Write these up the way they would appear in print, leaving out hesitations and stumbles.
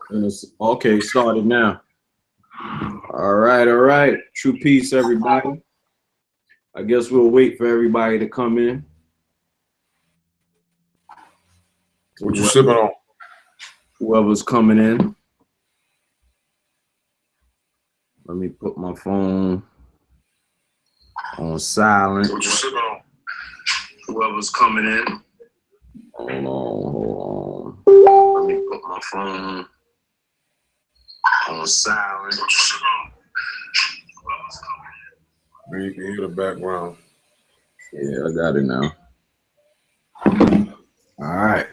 And it's okay, started now. All right. True peace, everybody. I guess we'll wait for everybody to come in. What you sipping on? Whoever's coming in. Let me put my phone on silent. What you sipping on? Whoever's coming in. Hold on. Let me put my phone on silent. What you sipping on? Man, you can hear the background. Yeah, I got it now. All right.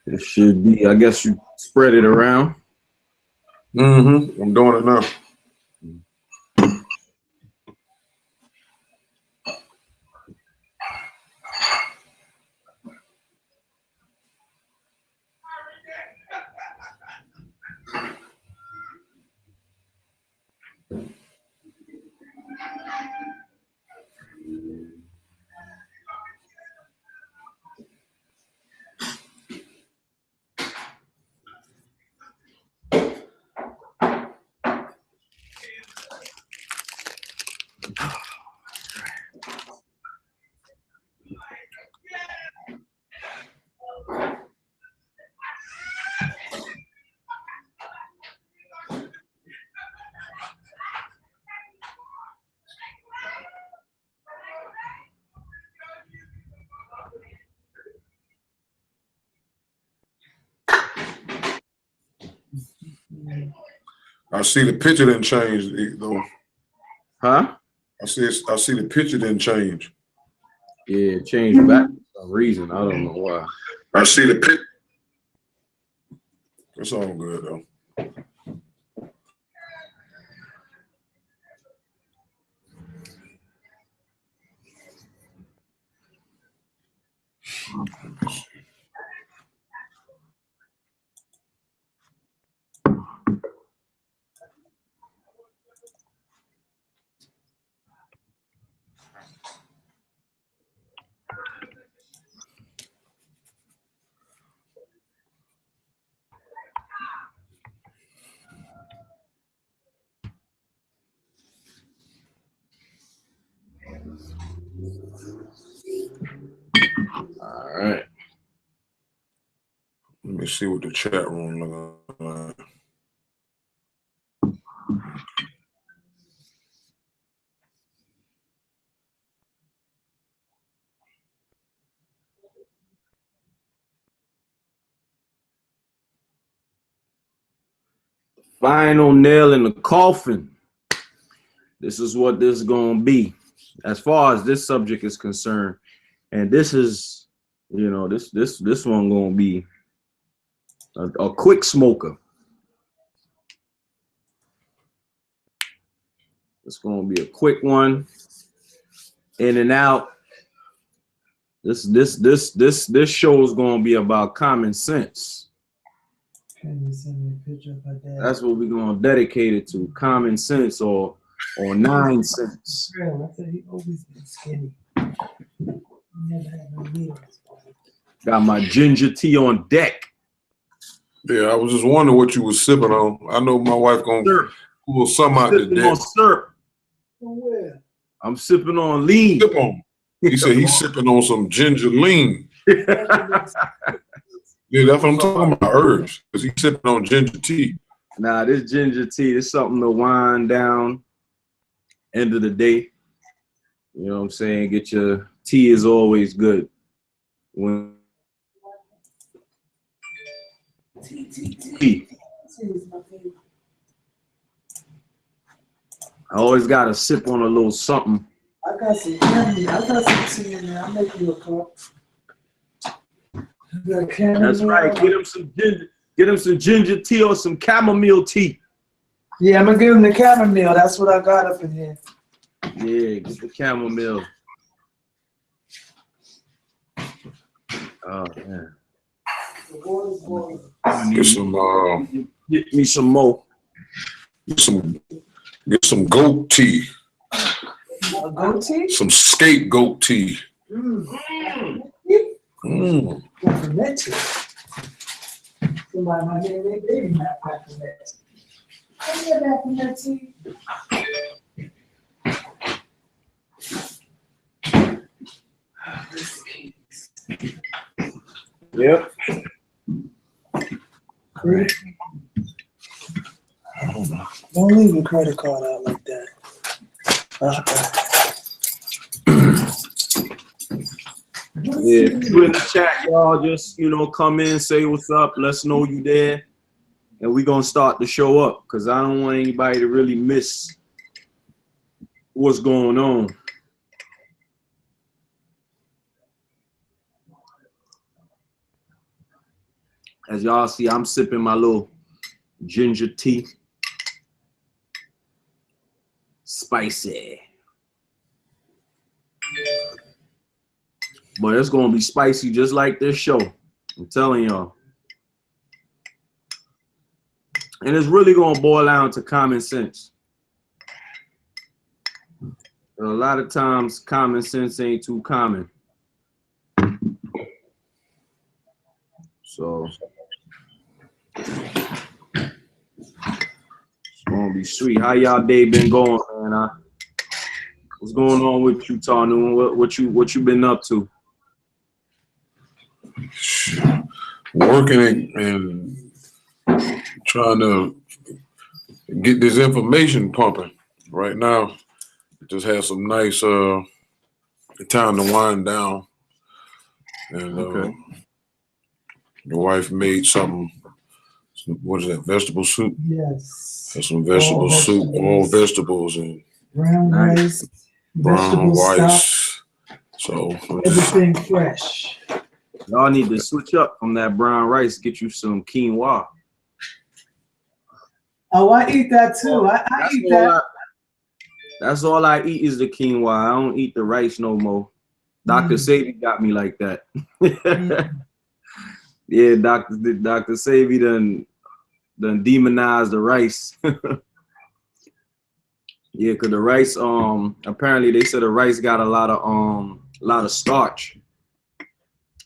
It should be, I guess you spread it around. Mm-hmm. I'm doing it now. I see the picture didn't change though. Huh? I see the picture didn't change. Yeah, it changed back for some reason. I don't know why. I see the picture. It's all good though. All right. Let me see what the chat room looks like. Final nail in the coffin. This is what this is gonna be, as far as this subject is concerned. And this is, you know, this one gonna be a quick smoker. It's gonna be a quick one, in and out. This show is gonna be about common sense. Can you send me a picture of her dad? That's what we're gonna dedicate it to: common sense or 9 cents. Girl, I said he always been skinny. He never had no meals. Got my ginger tea on deck. Yeah, I was just wondering what you was sipping on. I know my wife gonna pull some out Sipping today. on syrup. From where? I'm sipping on lean. Sip on. He said he's sipping on some ginger lean. Yeah, that's what I'm talking about, herbs. Because he's sipping on ginger tea. Nah, this ginger tea is something to wind down. End of the day. You know what I'm saying? Get your tea is always good. When tea. I always got to sip on a little something. I got some candy. I got some tea in there. I'll make you a cup. That's right. Get him some ginger. Get him some ginger tea or some chamomile tea. Yeah, I'm gonna give him the chamomile. That's what I got up in here. Yeah, get the chamomile. Oh man. Get me some more. Get some goat tea. A goat tea? Some scapegoat tea. Mm. Peppermint. Somebody might hear their baby not peppermint. I hear peppermint tea. Yep. Don't leave your credit card out like that. Yeah, if you in the chat, y'all just, come in, say what's up, let us know you there, and we gonna start the show up, because I don't want anybody to really miss what's going on. As y'all see, I'm sipping my little ginger tea. Spicy. But it's gonna be spicy just like this show. I'm telling y'all. And it's really gonna boil down to common sense. And a lot of times common sense ain't too common. So it's gonna be sweet. How y'all day been going, man? What's going on with you, Tarnoon? What you been up to? Working and trying to get this information pumping. Right now, just had some nice time to wind down. And Okay. the wife made some, what is that, vegetable soup? Yes. Had some vegetable soup, all vegetables and Brown rice, brown vegetable rice. stock, So everything fresh. Y'all need to switch up from that brown rice. Get you some quinoa. Oh, I eat that too. I eat that. That's all I eat is the quinoa. I don't eat the rice no more. Dr. Savy got me like that. Yeah, Dr. Savy done demonized the rice. Yeah, cause the rice, apparently they said the rice got a lot of starch,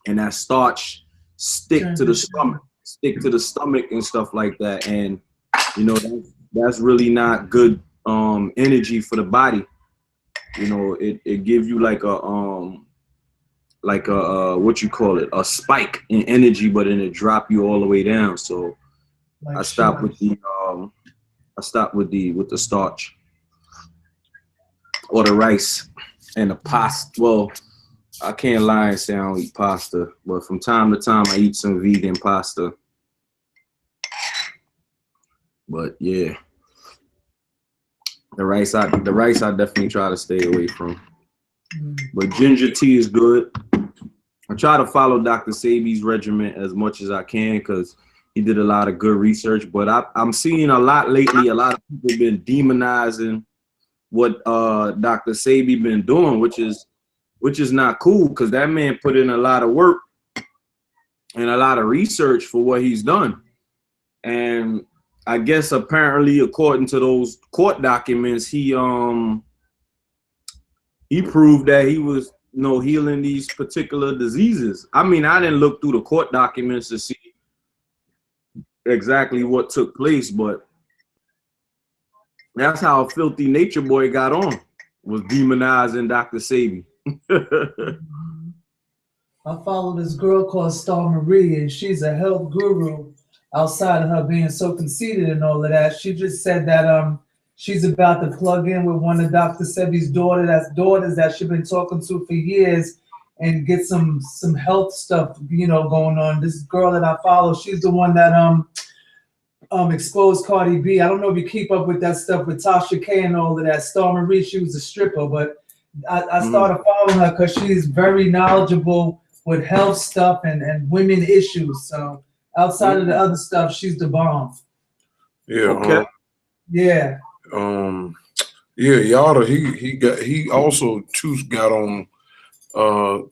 and that starch stick to the stomach and stuff like that, and that's really not good energy for the body. It gives you like a what you call it, a spike in energy, but then it drop you all the way down. So Like I stopped with the starch or the rice and the pasta. Well, I can't lie and say I don't eat pasta, but from time to time I eat some vegan pasta. But yeah, the rice I definitely try to stay away from. But ginger tea is good. I try to follow Dr. Sabi's regimen as much as I can because he did a lot of good research. But I'm seeing a lot lately. A lot of people been demonizing what Dr. Sabi been doing, which is not cool because that man put in a lot of work and a lot of research for what he's done. And I guess apparently, according to those court documents, he proved that he was healing these particular diseases. I mean, I didn't look through the court documents to see exactly what took place, but that's how Filthy Nature Boy got on, was demonizing Dr. Sabi. I follow this girl called Star Marie, and she's a health guru. Outside of her being so conceited and all of that, she just said that she's about to plug in with one of Dr. Sebi's daughters that she's been talking to for years and get some health stuff, going on. This girl that I follow, she's the one that exposed Cardi B. I don't know if you keep up with that stuff with Tasha K and all of that. Star Marie, she was a stripper, but I started following her because she's very knowledgeable with health stuff and women issues. So outside of the other stuff, she's the bomb. Yeah. Okay. Yeah. Yada, he also too got on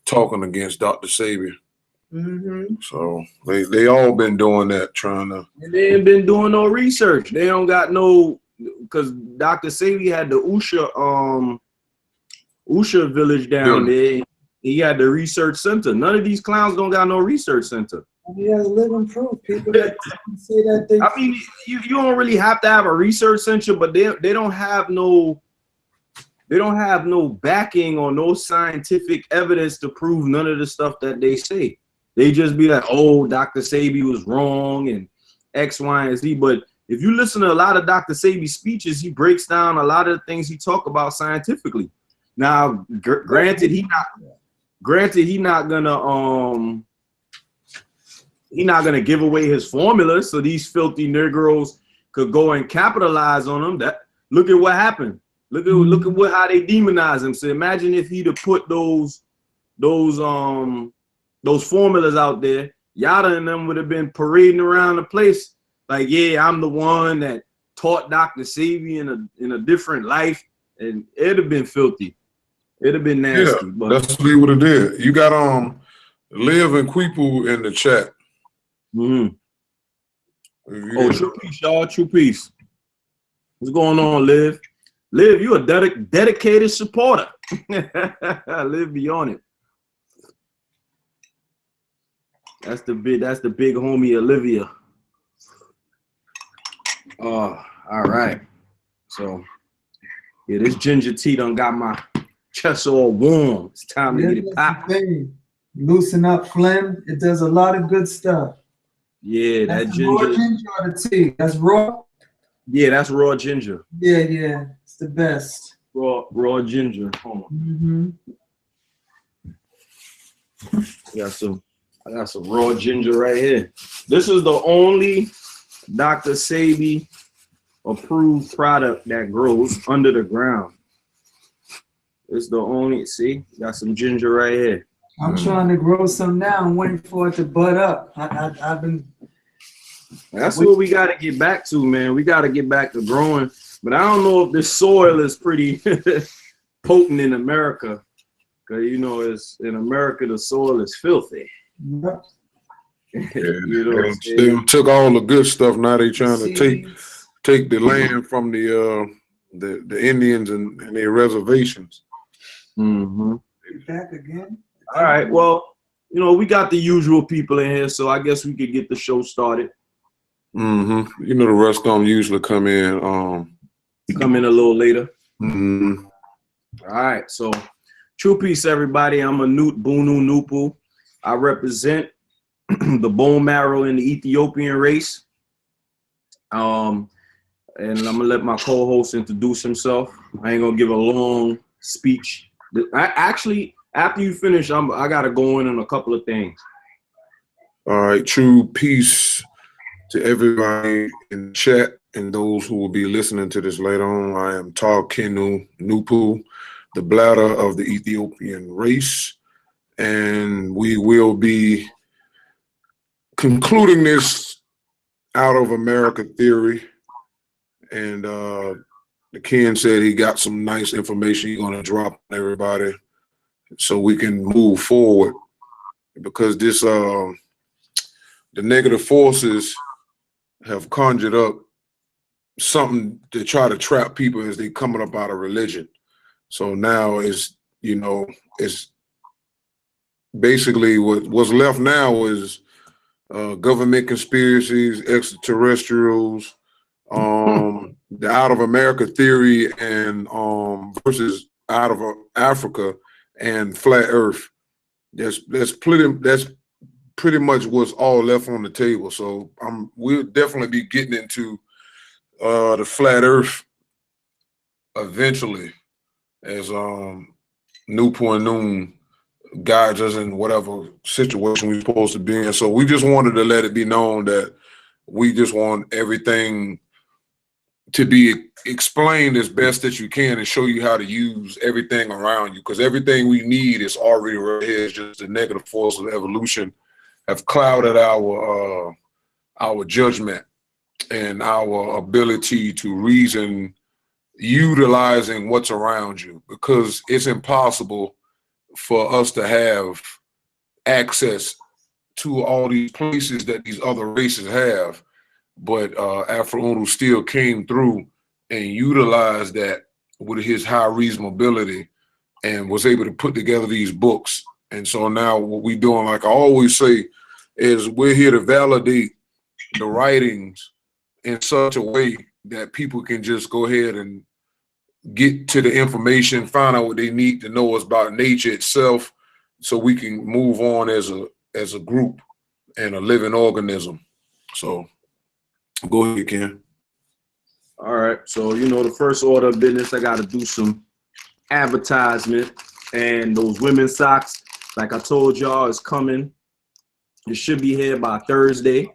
talking against Dr. Sabi. So they all been doing that, trying to. And they ain't been doing no research. They don't got no, because Dr. Sabi had the Usha village down there. He had the research center. None of these clowns don't got no research center. He has living proof. People that say that they. I mean, you don't really have to have a research center, but they don't have no backing or no scientific evidence to prove none of the stuff that they say. They just be like, oh, Dr. Sebi was wrong and X, Y, and Z. But if you listen to a lot of Dr. Sebi's speeches, he breaks down a lot of the things he talk about scientifically. Now, granted, he not gonna give away his formula, so these filthy Negroes could go and capitalize on them. That look at what happened. Look at how they demonize him. So imagine if he'd have put those formulas out there. Yada and them would have been parading around the place like, yeah, I'm the one that taught Dr. Sebi in a different life, and it'd have been filthy. It'd have been nasty. Yeah, but that's what it did. You got Liv and Quipu in the chat. Oh, true peace, y'all. True peace. What's going on, Liv? Liv, you a dedicated supporter. Liv, be on it. That's the big homie Olivia. All right. So yeah, this ginger tea done got my chest all warm. It's time to get it popped. Loosen up phlegm. It does a lot of good stuff. Yeah, that's that ginger. Raw ginger or the tea? That's raw? Yeah, that's raw ginger. Yeah. It's the best. Raw ginger. Hold on. I got some raw ginger right here. This is the only Dr. Sebi approved product that grows under the ground. It's the only, see, got some ginger right here. I'm trying to grow some now. I'm waiting for it to bud up. I've been. That's what we got to get back to, man. We got to get back to growing. But I don't know if this soil is pretty potent in America. Because, you know, it's in America, the soil is filthy. Yep. You know, they took all the good stuff. Now they trying to take the land from the Indians and their reservations. Back again. All right. Well, you know, we got the usual people in here, so I guess we could get the show started. You know, the rest of them usually come in a little later. All right. So, true peace, everybody. I'm A-Noot, Boonoo, Noopooh. I represent the bone marrow in the Ethiopian race. And I'm gonna let my co-host introduce himself. I ain't gonna give a long speech. After you finish, I gotta go in on a couple of things. All right, true peace to everybody in the chat and those who will be listening to this later on. I am Kenu Noopooh, the bladder of the Ethiopian race, and we will be concluding this out of America theory. And the Ken said he got some nice information he's gonna drop on everybody so we can move forward, because this the negative forces have conjured up something to try to trap people as they coming up out of religion. So now it's, you know, it's basically what's left now is government conspiracies, extraterrestrials, the out of America theory, and versus out of Africa and flat Earth. That's pretty much what's all left on the table. So we'll definitely be getting into the flat Earth eventually, as Noopooh and Noon guides us in whatever situation we're supposed to be in. So we just wanted to let it be known that we just want everything to be explained as best that you can and show you how to use everything around you, because everything we need is already right here. It's just the negative force of evolution have clouded our judgment and our ability to reason utilizing what's around you, because it's impossible for us to have access to all these places that these other races have. But Afro still came through and utilized that with his high reasonability and was able to put together these books. And so now what we're doing, like I always say, is we're here to validate the writings in such a way that people can just go ahead and get to the information, find out what they need to know about nature itself, so we can move on as a group and a living organism. So go ahead, Ken. All right. So, you know, the first order of business, I got to do some advertisement. And those women's socks, like I told y'all, is coming. It should be here by Thursday.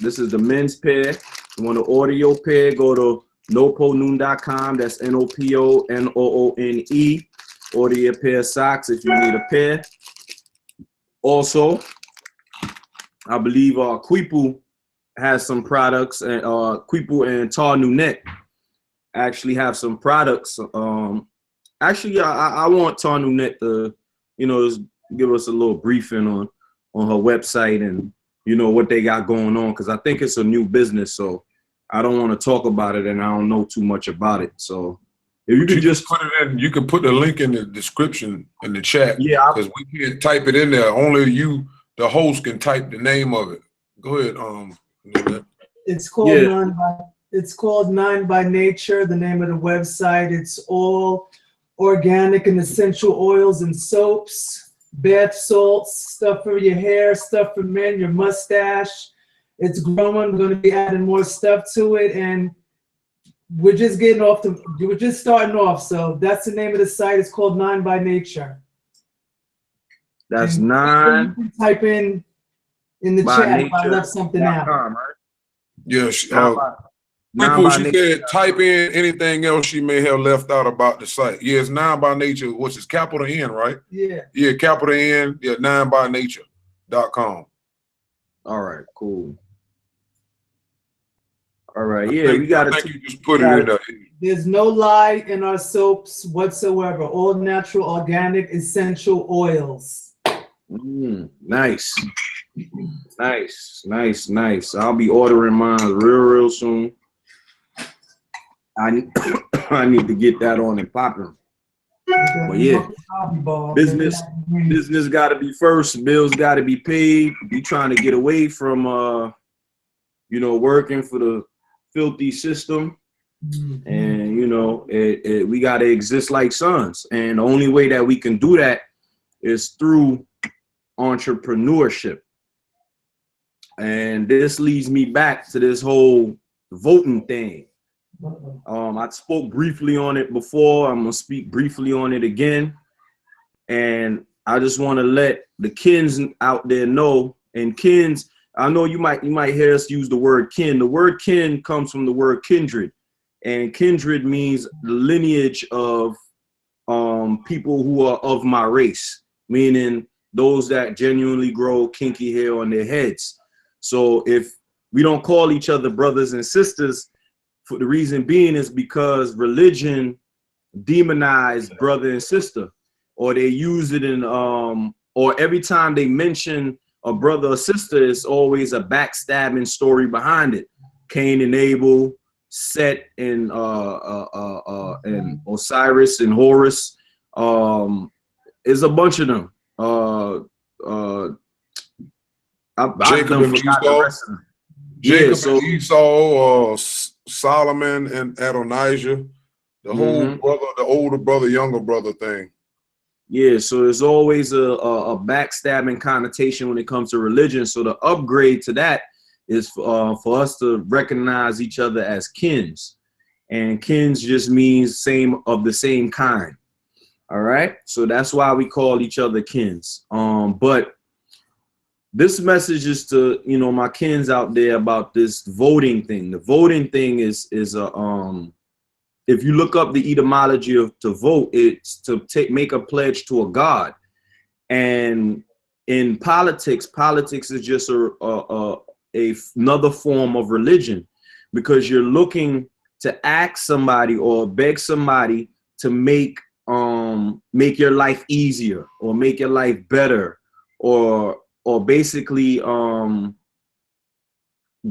This is the men's pair. You want the audio pair, go to noopooh.com. That's NOPONOONE. Order your pair of socks if you need a pair. Also, I believe Queepu has some products, and Queepu and Tar New Neck actually have some products. Actually, I want Tar New Neck to, you know, just give us a little briefing on her website and, you know, what they got going on, because I think it's a new business, so I don't want to talk about it and I don't know too much about it. So if you could just put it in, you can put the link in the description in the chat. Yeah, because we can't type it in there. Only you, the host, can type the name of it. Go ahead. It's called it's called 9 by Nature, the name of the website. It's all organic and essential oils and soaps, bath salts, stuff for your hair, stuff for men, your mustache. It's growing. We're going to be adding more stuff to it, and we're just starting off. So that's the name of the site. It's called 9 by Nature. That's and 9. You can type in the chat if I left something out. Right? Yes. People, she said type in anything else she may have left out about the site. Yeah, it's 9 by Nature, which is capital N, right? Yeah. Yeah, capital N. Yeah, 9bynature.com. All right, cool. All right, yeah, we got to. You just put it in there. There's no lye in our soaps whatsoever. All natural, organic, essential oils. Nice. I'll be ordering mine real soon. I need to get that on and popping. But yeah, business got to be first. Bills got to be paid. We trying to get away from you know, working for the filthy system, and you know, we got to exist like sons. And the only way that we can do that is through entrepreneurship. And this leads me back to this whole voting thing. I spoke briefly on it before. I'm gonna speak briefly on it again, and I just want to let the kins out there know. And kins, I know you might hear us use the word kin. The word kin comes from the word kindred, and kindred means the lineage of people who are of my race, meaning those that genuinely grow kinky hair on their heads. So if we don't call each other brothers and sisters, for the reason being is because religion demonized brother and sister, or they use it in or every time they mention a brother or sister, it's always a backstabbing story behind it. Cain and Abel, Set and Osiris and Horus. There's a bunch of them. Jacob and Esau. Jacob and Esau, Solomon and Adonijah, the whole brother, the older brother, younger brother thing. Yeah, so there's always a backstabbing connotation when it comes to religion. So the upgrade to that is for us to recognize each other as kins, and kins just means of the same kind. All right, so that's why we call each other kins. But this message is to, you know, my kins out there about this voting thing. The voting thing is if you look up the etymology of to vote, it's to make a pledge to a god. And in politics is just another form of religion, because you're looking to ask somebody or beg somebody to make your life easier, or make your life better, or basically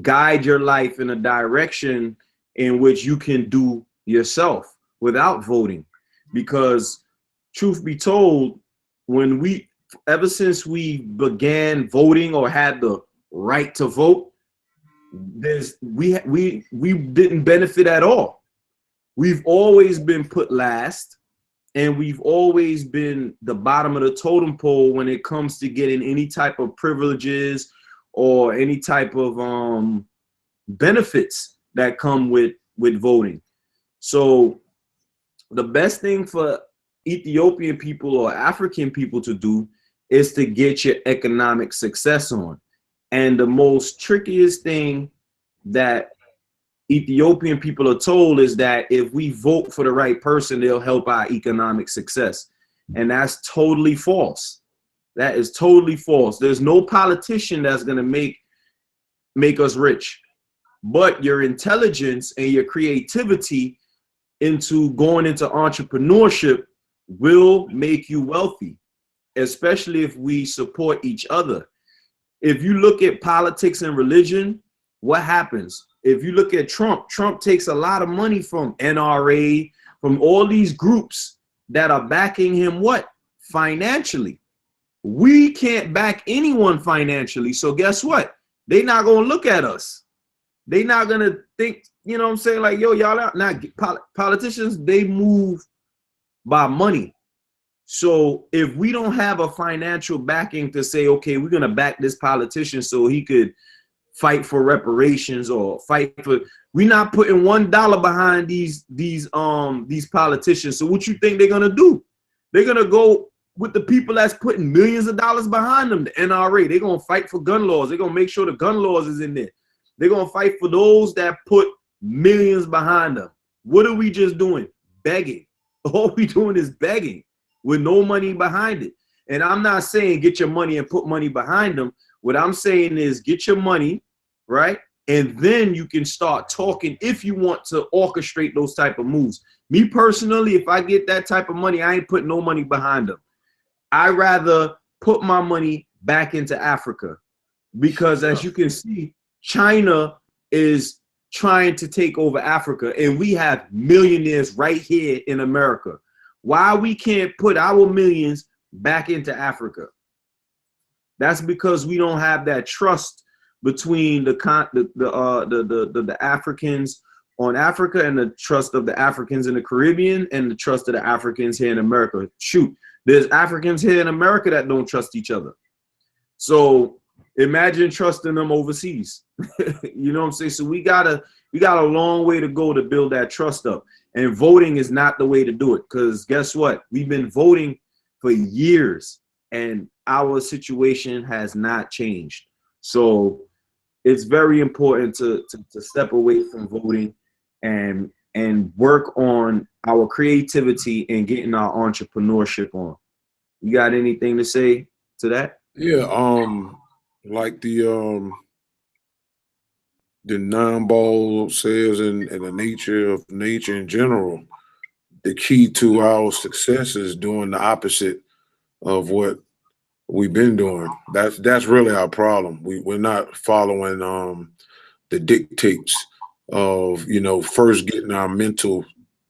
guide your life in a direction in which you can do yourself without voting. because truth be told, ever since we began voting or had the right to vote, we didn't benefit at all. We've always been put last, and we've always been the bottom of the totem pole when it comes to getting any type of privileges or any type of benefits that come with voting. So the best thing for Ethiopian people or African people to do is to get your economic success on. And the most trickiest thing that Ethiopian people are told is that if we vote for the right person, they'll help our economic success. And that's totally false. That is totally false. There's no politician that's going to make us rich. But your intelligence and your creativity into going into entrepreneurship will make you wealthy, especially if we support each other. If you look at politics and religion, what happens? If you look at Trump takes a lot of money from NRA, from all these groups that are backing him what? Financially. We can't back anyone financially. So guess what? They're not going to look at us. They're not going to think, you know what I'm saying? Like, yo, y'all are not politicians. They move by money. So if we don't have a financial backing to say, okay, we're going to back this politician so he could fight for reparations or fight for, we're not putting $1 behind these politicians. So what you think they're going to do? They're going to go with the people that's putting millions of dollars behind them, the NRA. They're going to fight for gun laws. They're going to make sure the gun laws is in there. They're going to fight for those that put millions behind them. What are we just doing? Begging. All we doing is begging with no money behind it. And I'm not saying get your money and put money behind them. What I'm saying is get your money, right? And then you can start talking if you want to orchestrate those type of moves. Me personally, if I get that type of money, I ain't putting no money behind them. I rather put my money back into Africa, because as you can see, China is trying to take over Africa, and we have millionaires right here in America. Why we can't put our millions back into Africa? That's because we don't have that trust between the Africans on Africa and the trust of the Africans in the Caribbean and the trust of the Africans here in America. Shoot, there's Africans here in America that don't trust each other. So imagine trusting them overseas. You know what I'm saying? So we got a long way to go to build that trust up. And voting is not the way to do it, because guess what? We've been voting for years and our situation has not changed. So it's very important to step away from voting and work on our creativity and getting our entrepreneurship on. You got anything to say to that? Yeah, like the non-ball says, and the nature of nature in general, the key to our success is doing the opposite of what we've been doing. That's really our problem. We're not following the dictates of, you know, first getting our mental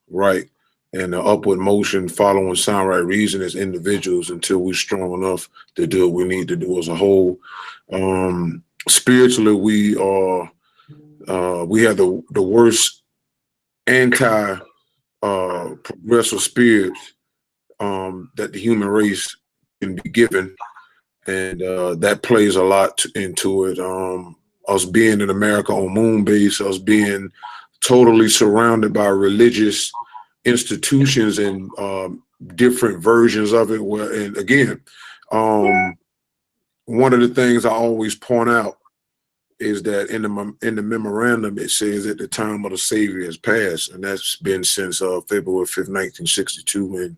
right and the upward motion, following sound right reason as individuals until we're strong enough to do what we need to do as a whole. Spiritually, we have the worst anti-progressive spirit that the human race can be given, and that plays a lot into it. Us being in America on moon base, us being totally surrounded by religious institutions and different versions of it. And again, one of the things I always point out is that in the memorandum, it says that the time of the Savior has passed, and that's been since February 5th, 1962. And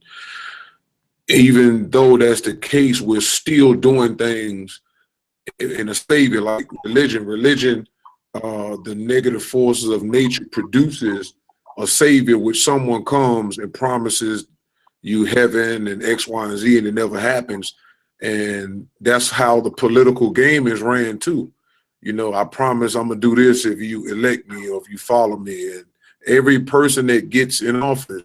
even though that's the case, we're still doing things in a Savior like religion. The negative forces of nature produces a Savior, which someone comes and promises you heaven and X, Y, and Z, and it never happens. And that's how the political game is ran too. You know, I promise I'm gonna do this if you elect me or if you follow me. And every person that gets in office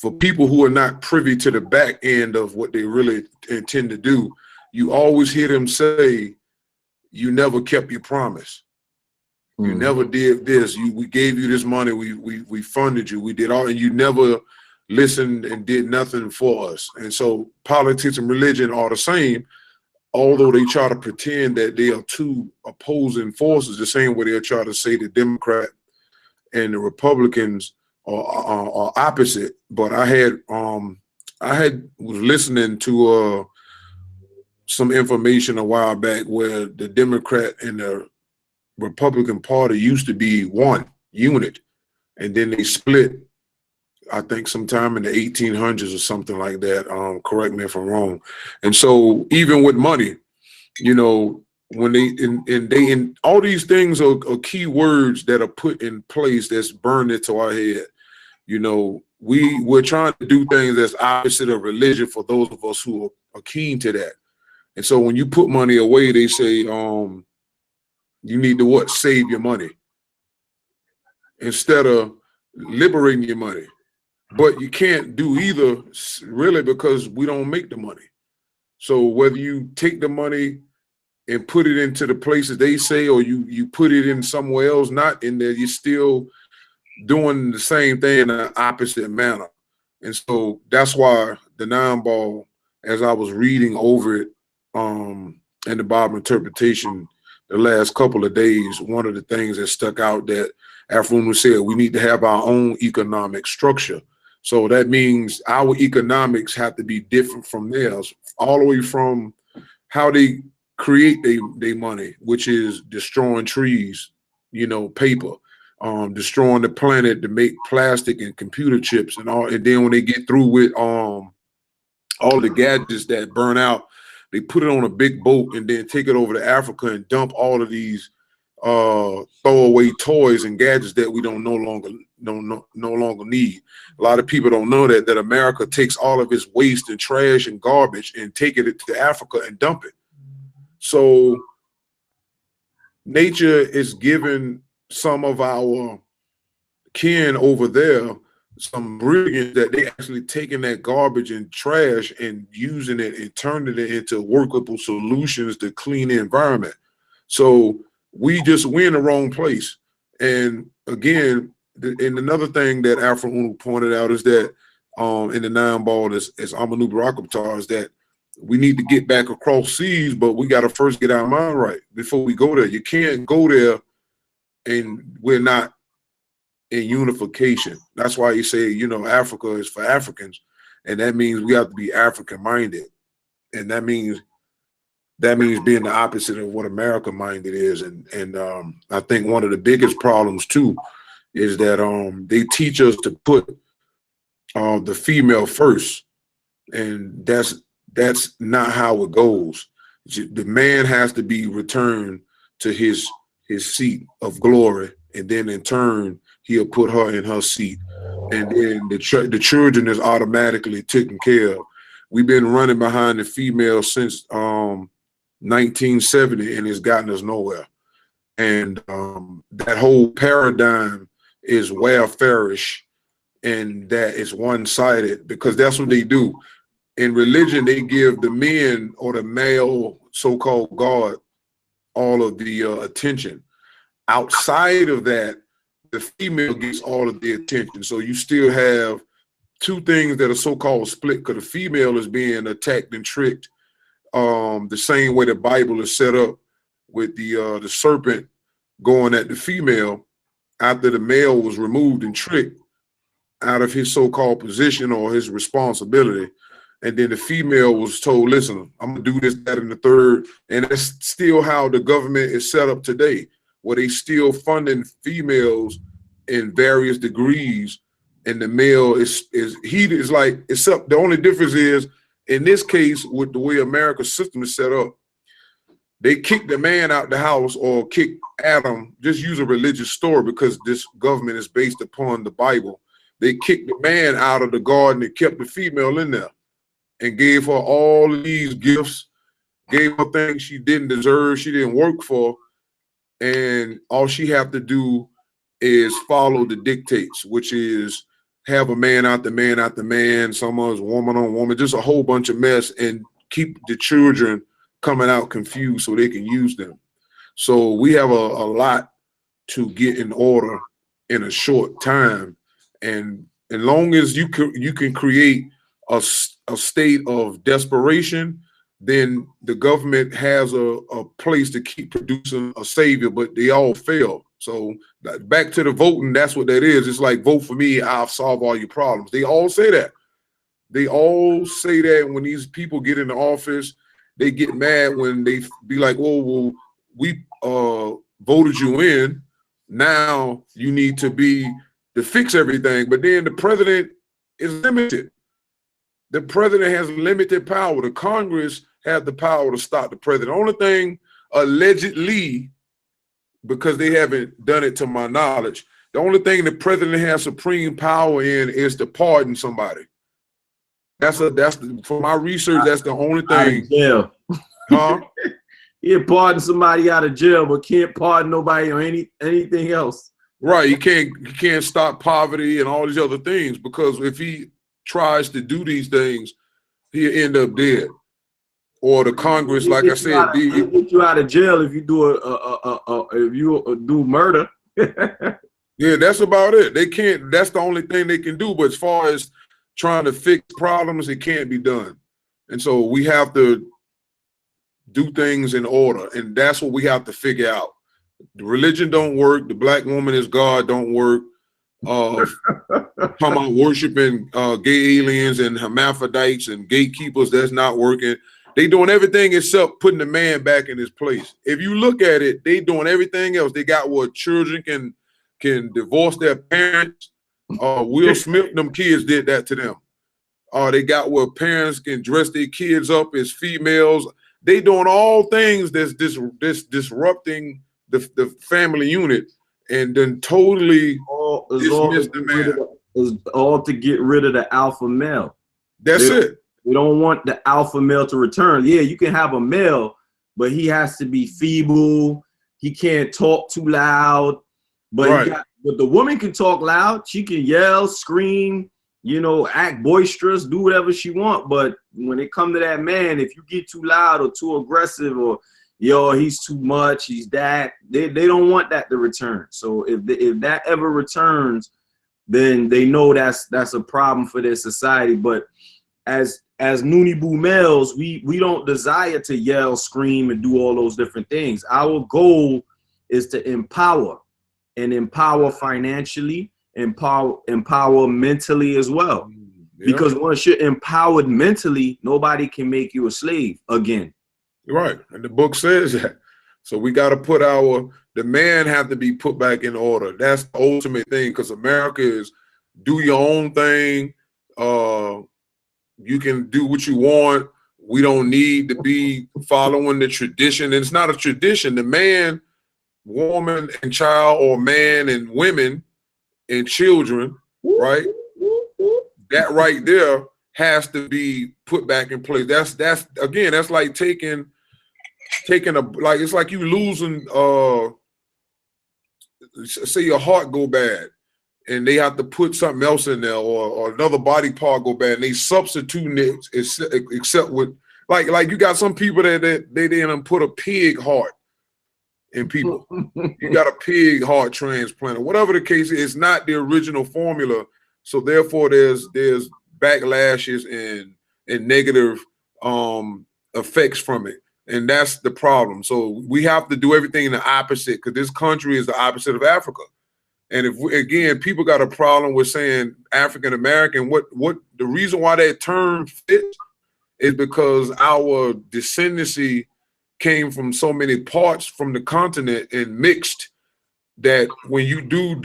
for people who are not privy to the back end of what they really intend to do, you always hear them say, you never kept your promise. You never did this. We gave you this money. We funded you. We did all, and you never listened and did nothing for us. And so politics and religion are the same, although they try to pretend that they are two opposing forces, the same way they'll try to say the Democrat and the Republicans are opposite. But I was listening to some information a while back where the Democrat and the Republican Party used to be one unit, and then they split, I think sometime in the 1800s or something like that. Correct me if I'm wrong. And so even with money, you know, when they all these things are key words that are put in place that's burned into our head. You know, we're trying to do things that's opposite of religion for those of us who are keen to that. And so when you put money away, they say, you need to what? Save your money instead of liberating your money. But you can't do either, really, because we don't make the money. So whether you take the money and put it into the places they say, or you put it in somewhere else, not in there, you're still doing the same thing in an opposite manner. And so that's why the 9-ball, as I was reading over it in the Bible interpretation the last couple of days, one of the things that stuck out that Afroon said, we need to have our own economic structure. So that means our economics have to be different from theirs, all the way from how they create their money, which is destroying trees, you know, paper, destroying the planet to make plastic and computer chips and all. And then when they get through with all the gadgets that burn out, they put it on a big boat and then take it over to Africa and dump all of these throwaway toys and gadgets that we don't no longer need. A lot of people don't know that America takes all of its waste and trash and garbage and take it to Africa and dump it. So nature is giving some of our kin over there some brilliance that they actually taking that garbage and trash and using it and turning it into workable solutions to clean the environment. So we're in the wrong place. And again, and another thing that Afro pointed out is that in the 9-ball as A-Noot is that we need to get back across seas, but we got to first get our mind right before we go there. You can't go there and we're not in unification. That's why you say, you know, Africa is for Africans, and that means we have to be African minded, and that means being the opposite of what America minded is. And I think one of the biggest problems too is that they teach us to put the female first, and that's not how it goes. The man has to be returned to his seat of glory, and then in turn he'll put her in her seat, and then the children is automatically taken care of. We've been running behind the female since 1970, and it's gotten us nowhere. And that whole paradigm is welfarish, and that is one-sided, because that's what they do. In religion, they give the men or the male so-called God all of the attention. Outside of that, the female gets all of the attention. So you still have two things that are so-called split, because the female is being attacked and tricked the same way the Bible is set up, with the serpent going at the female after the male was removed and tricked out of his so-called position or his responsibility. And then the female was told, listen, I'm gonna do this, that, and the third. And that's still how the government is set up today, where they still funding females in various degrees, and the male is like, except the only difference is, in this case, with the way America's system is set up, they kick the man out the house, or kick Adam, just use a religious story because this government is based upon the Bible. They kicked the man out of the garden and kept the female in there and gave her all of these gifts, gave her things she didn't deserve, she didn't work for, and all she have to do is follow the dictates, which is have a man after man after man, someone's woman on woman, just a whole bunch of mess, and keep the children coming out confused so they can use them. So we have a lot to get in order in a short time. And as long as you can create a state of desperation, then the government has a place to keep producing a savior, but they all fail. So back to the voting, that's what that is. It's like, vote for me, I'll solve all your problems. They all say that. They all say that when these people get in the office. They get mad when they be like, oh, well, we voted you in. Now you need to be to fix everything. But then the president is limited. The president has limited power. The Congress have the power to stop the president. The only thing, allegedly, because they haven't done it to my knowledge, the only thing the president has supreme power in is to pardon somebody. For my research, that's the only thing. Out of jail. Huh? Yeah, pardon somebody out of jail, but can't pardon nobody or anything else. Right. He can't stop poverty and all these other things, because if he tries to do these things, he'll end up dead. Or the Congress, like I said, he'll get you out of jail if you do if you do murder. Yeah, that's about it. They can't. That's the only thing they can do. But as far as trying to fix problems, it can't be done. And so we have to do things in order, and that's what we have to figure out. The religion don't work. The black woman is God don't work. Talking about worshiping gay aliens and hermaphrodites and gatekeepers, that's not working. They doing everything except putting the man back in his place. If you look at it, they doing everything else. They got what children can divorce their parents. Will Smith, them kids did that to them. They got where parents can dress their kids up as females. They doing all things that's disrupting the family unit, and then totally dismiss the man. It's all to get rid of the alpha male. That's it. We don't want the alpha male to return. Yeah, you can have a male, but he has to be feeble. He can't talk too loud. But Right. But the woman can talk loud. She can yell, scream, act boisterous, do whatever she want. But when it comes to that man, if you get too loud or too aggressive, or he's too much, he's that, they don't want that to return. So if that ever returns, then they know that's a problem for their society. But as Noopooh males, we don't desire to yell, scream, and do all those different things. Our goal is to empower financially, empower mentally as well. Yeah. Because once you're empowered mentally, nobody can make you a slave again. Right. And the book says that. So we got to put the man have to be put back in order. That's the ultimate thing, because America is do your own thing. You can do what you want. We don't need to be following the tradition. And it's not a tradition. The man, woman, and child, or man and women and children, right? That right there has to be put back in place. That's again, that's like taking it's like you losing say your heart go bad and they have to put something else in there, or another body part go bad, and they substitute it except with like you got some people that they didn't put a pig heart in people. You got a pig heart transplant, or whatever the case is. It's not the original formula, so therefore there's backlashes and negative effects from it, and that's the problem. So we have to do everything in the opposite, because this country is the opposite of Africa. And if people got a problem with saying African American, what the reason why that term fits is because our descendancy came from so many parts from the continent and mixed, that when you do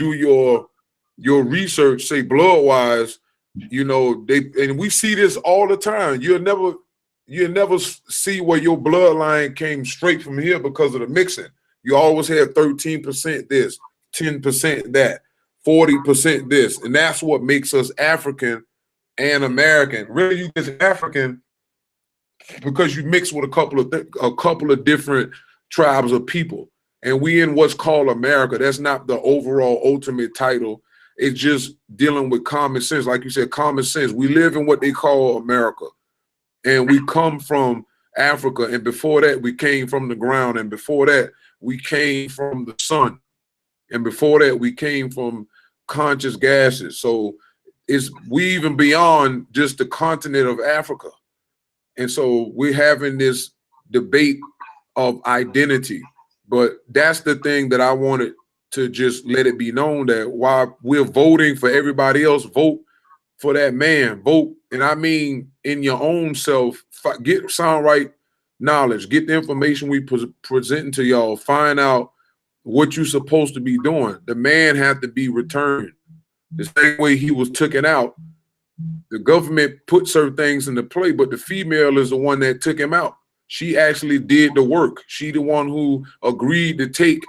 your research, say blood wise, and we see this all the time. You'll never see where your bloodline came straight from here because of the mixing. You always have 13% this, 10% that, 40% this, and that's what makes us African and American. Really, you get African because you mix with a couple of different tribes of people, and we in what's called America. That's not the overall ultimate title. It's just dealing with common sense. Like you said, common sense. We live in what they call America. And we come from Africa. And before that, we came from the ground. And before that, we came from the sun. And before that, we came from conscious gases. So we even beyond just the continent of Africa. And so we're having this debate of identity. But that's the thing that I wanted to just let it be known, that while we're voting for everybody else, vote for that man. Vote, and I mean in your own self, get sound right knowledge, get the information we presenting to y'all, find out what you're supposed to be doing. The man had to be returned. The same way he was taken out, the government put certain things into play, but the female is the one that took him out. She actually did the work. She the one who agreed to take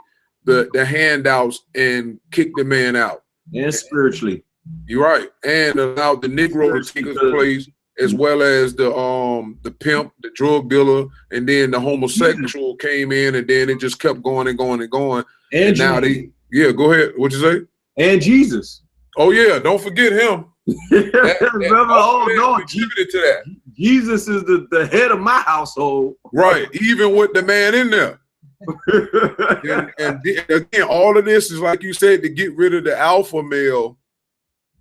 the handouts and kick the man out. And spiritually. You're right. And allowed the Negro to take his place, as well as the pimp, the drug dealer, and then the homosexual came in, and then it just kept going and going and going. And now go ahead. What you say? And Jesus. Oh yeah, don't forget him. Contributed to that. Jesus is the head of my household. Right, even with the man in there. and again, all of this is, like you said, to get rid of the alpha male.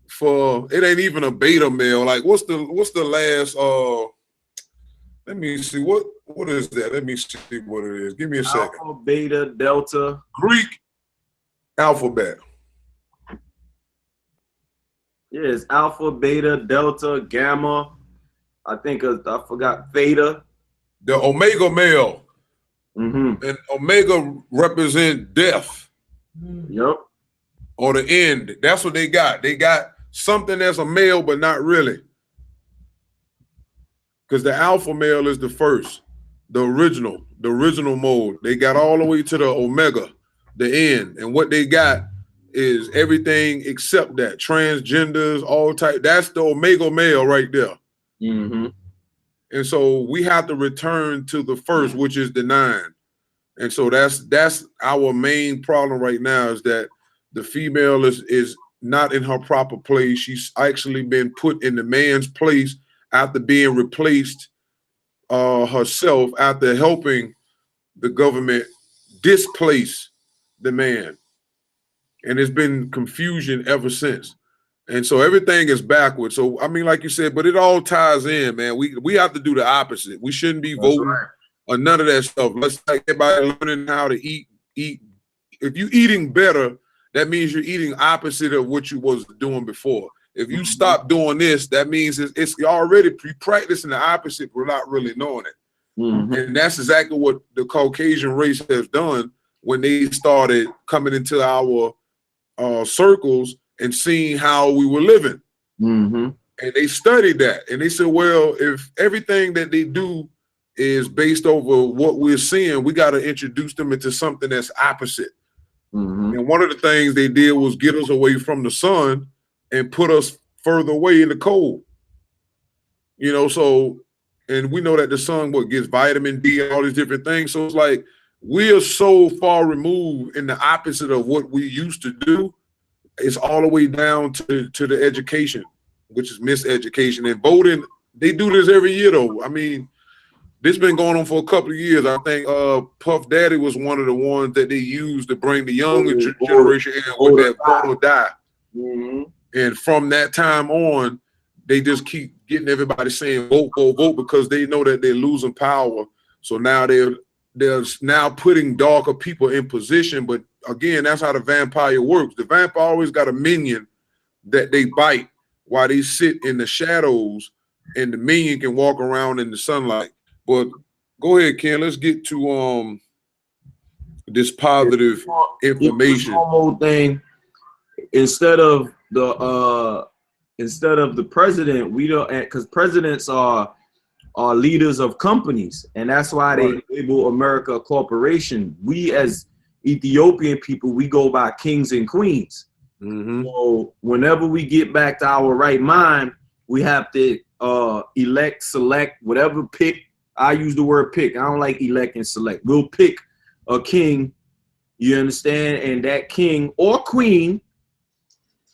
For it ain't even a beta male. Like what's the last let me see what is that? Let me see what it is. Give me a second. Alpha, beta, delta. Greek alphabet. Yeah, it's alpha, beta, delta, gamma. I think I forgot theta. The omega male. Mm-hmm. And omega represent death. Yep. Or the end. That's what they got. They got something that's a male, but not really. Because the alpha male is the first, the original mode. They got all the way to the omega, the end. And what they got is everything except that. Transgenders, all type. That's the omega male right there. Mm-hmm. And so we have to return to the first, which is the 9. And so that's our main problem right now, is that the female is not in her proper place. She's actually been put in the man's place after being replaced herself, after helping the government displace the man. And it's been confusion ever since. And so everything is backwards. So, I mean, like you said, but it all ties in, man. We have to do the opposite. We shouldn't be voting or none of that stuff. Let's like everybody learning how to eat. If you're eating better, that means you're eating opposite of what you was doing before. If you stop doing this, that means it's already practicing the opposite, but not really knowing it. Mm-hmm. And that's exactly what the Caucasian race has done when they started coming into our circles and seeing how we were living. Mm-hmm. And they studied that. And they said, well, if everything that they do is based over what we're seeing, we got to introduce them into something that's opposite. Mm-hmm. And one of the things they did was get us away from the sun and put us further away in the cold. You know, so, and we know that the sun gets vitamin D and all these different things. So it's like we are so far removed in the opposite of what we used to do. It's all the way down to the education, which is miseducation. And voting, they do this every year though. I mean, this been going on for a couple of years. I think Puff Daddy was one of the ones that they used to bring the younger generation in with that vote or die. Mm-hmm. And from that time on, they just keep getting everybody saying vote, vote, vote, because they know that they're losing power. So now they're now putting darker people in position. But again, that's how the vampire works. The vampire always got a minion that they bite while they sit in the shadows, and the minion can walk around in the sunlight. But go ahead, Ken. Let's get to this positive information. Whole thing. Instead of the president, we don't, because presidents are leaders of companies, and that's why they label America a corporation. We as Ethiopian people, we go by kings and queens. Mm-hmm. So whenever we get back to our right mind, we have to elect, select, whatever, pick. I use the word pick. I don't like elect and select. We'll pick a king, you understand? And that king or queen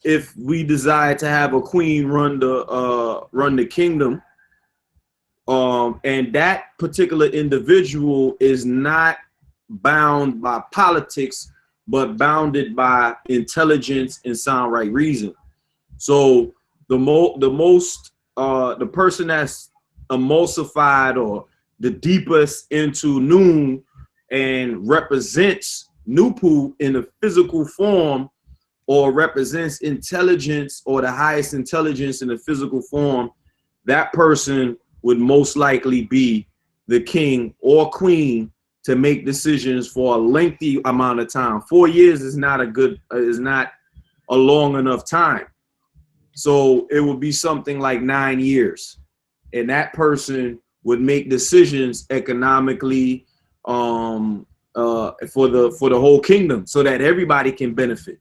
if we desire to have a queen run the kingdom, and that particular individual is not bound by politics, but bounded by intelligence and sound right reason. So the person that's emulsified or the deepest into Noon and represents Noopooh in a physical form, or represents intelligence or the highest intelligence in a physical form, that person would most likely be the king or queen to make decisions for a lengthy amount of time. 4 years is not a long enough time. So it would be something like 9 years. And that person would make decisions economically for the whole kingdom so that everybody can benefit.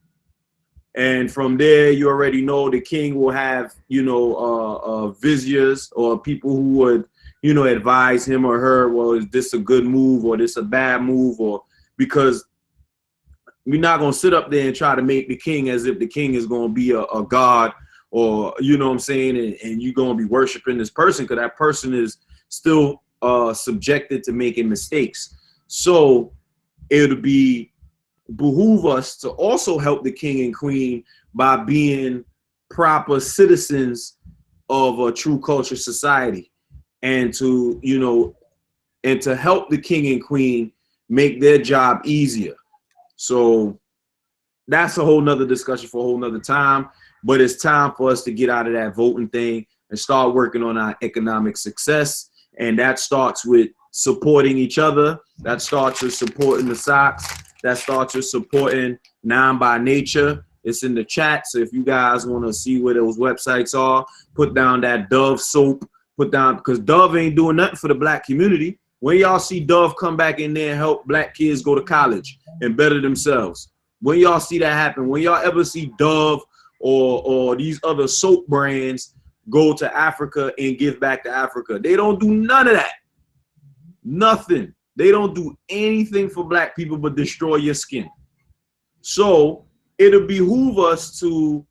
And from there, you already know the king will have, viziers or people who would, advise him or her, well, is this a good move or this a bad move? Or because we're not going to sit up there and try to make the king as if the king is going to be a god, or, you know what I'm saying? And you're going to be worshiping this person, because that person is still subjected to making mistakes. So it would behoove us to also help the king and queen by being proper citizens of a true culture society, and to help the king and queen make their job easier. So that's a whole nother discussion for a whole nother time, but it's time for us to get out of that voting thing and start working on our economic success. And that starts with supporting each other. That starts with supporting the Sox. That starts with supporting Nine by Nature. It's in the chat. So if you guys want to see where those websites are, put down that Dove soap, because Dove ain't doing nothing for the black community. When y'all see Dove come back in there and help black kids go to college and better themselves? When y'all see that happen? When y'all ever see Dove or these other soap brands go to Africa and give back to Africa? They don't do none of that. Nothing. They don't do anything for black people but destroy your skin. So it'll behoove us to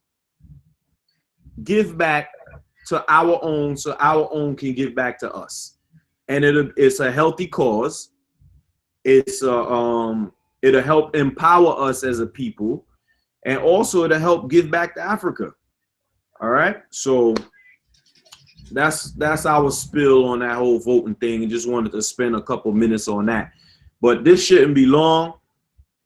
give back to our own, so our own can give back to us. And it's a healthy cause. It'll help empower us as a people, and also it'll help give back to Africa. All right. So that's our spill on that whole voting thing, and just wanted to spend a couple minutes on that. But this shouldn't be long.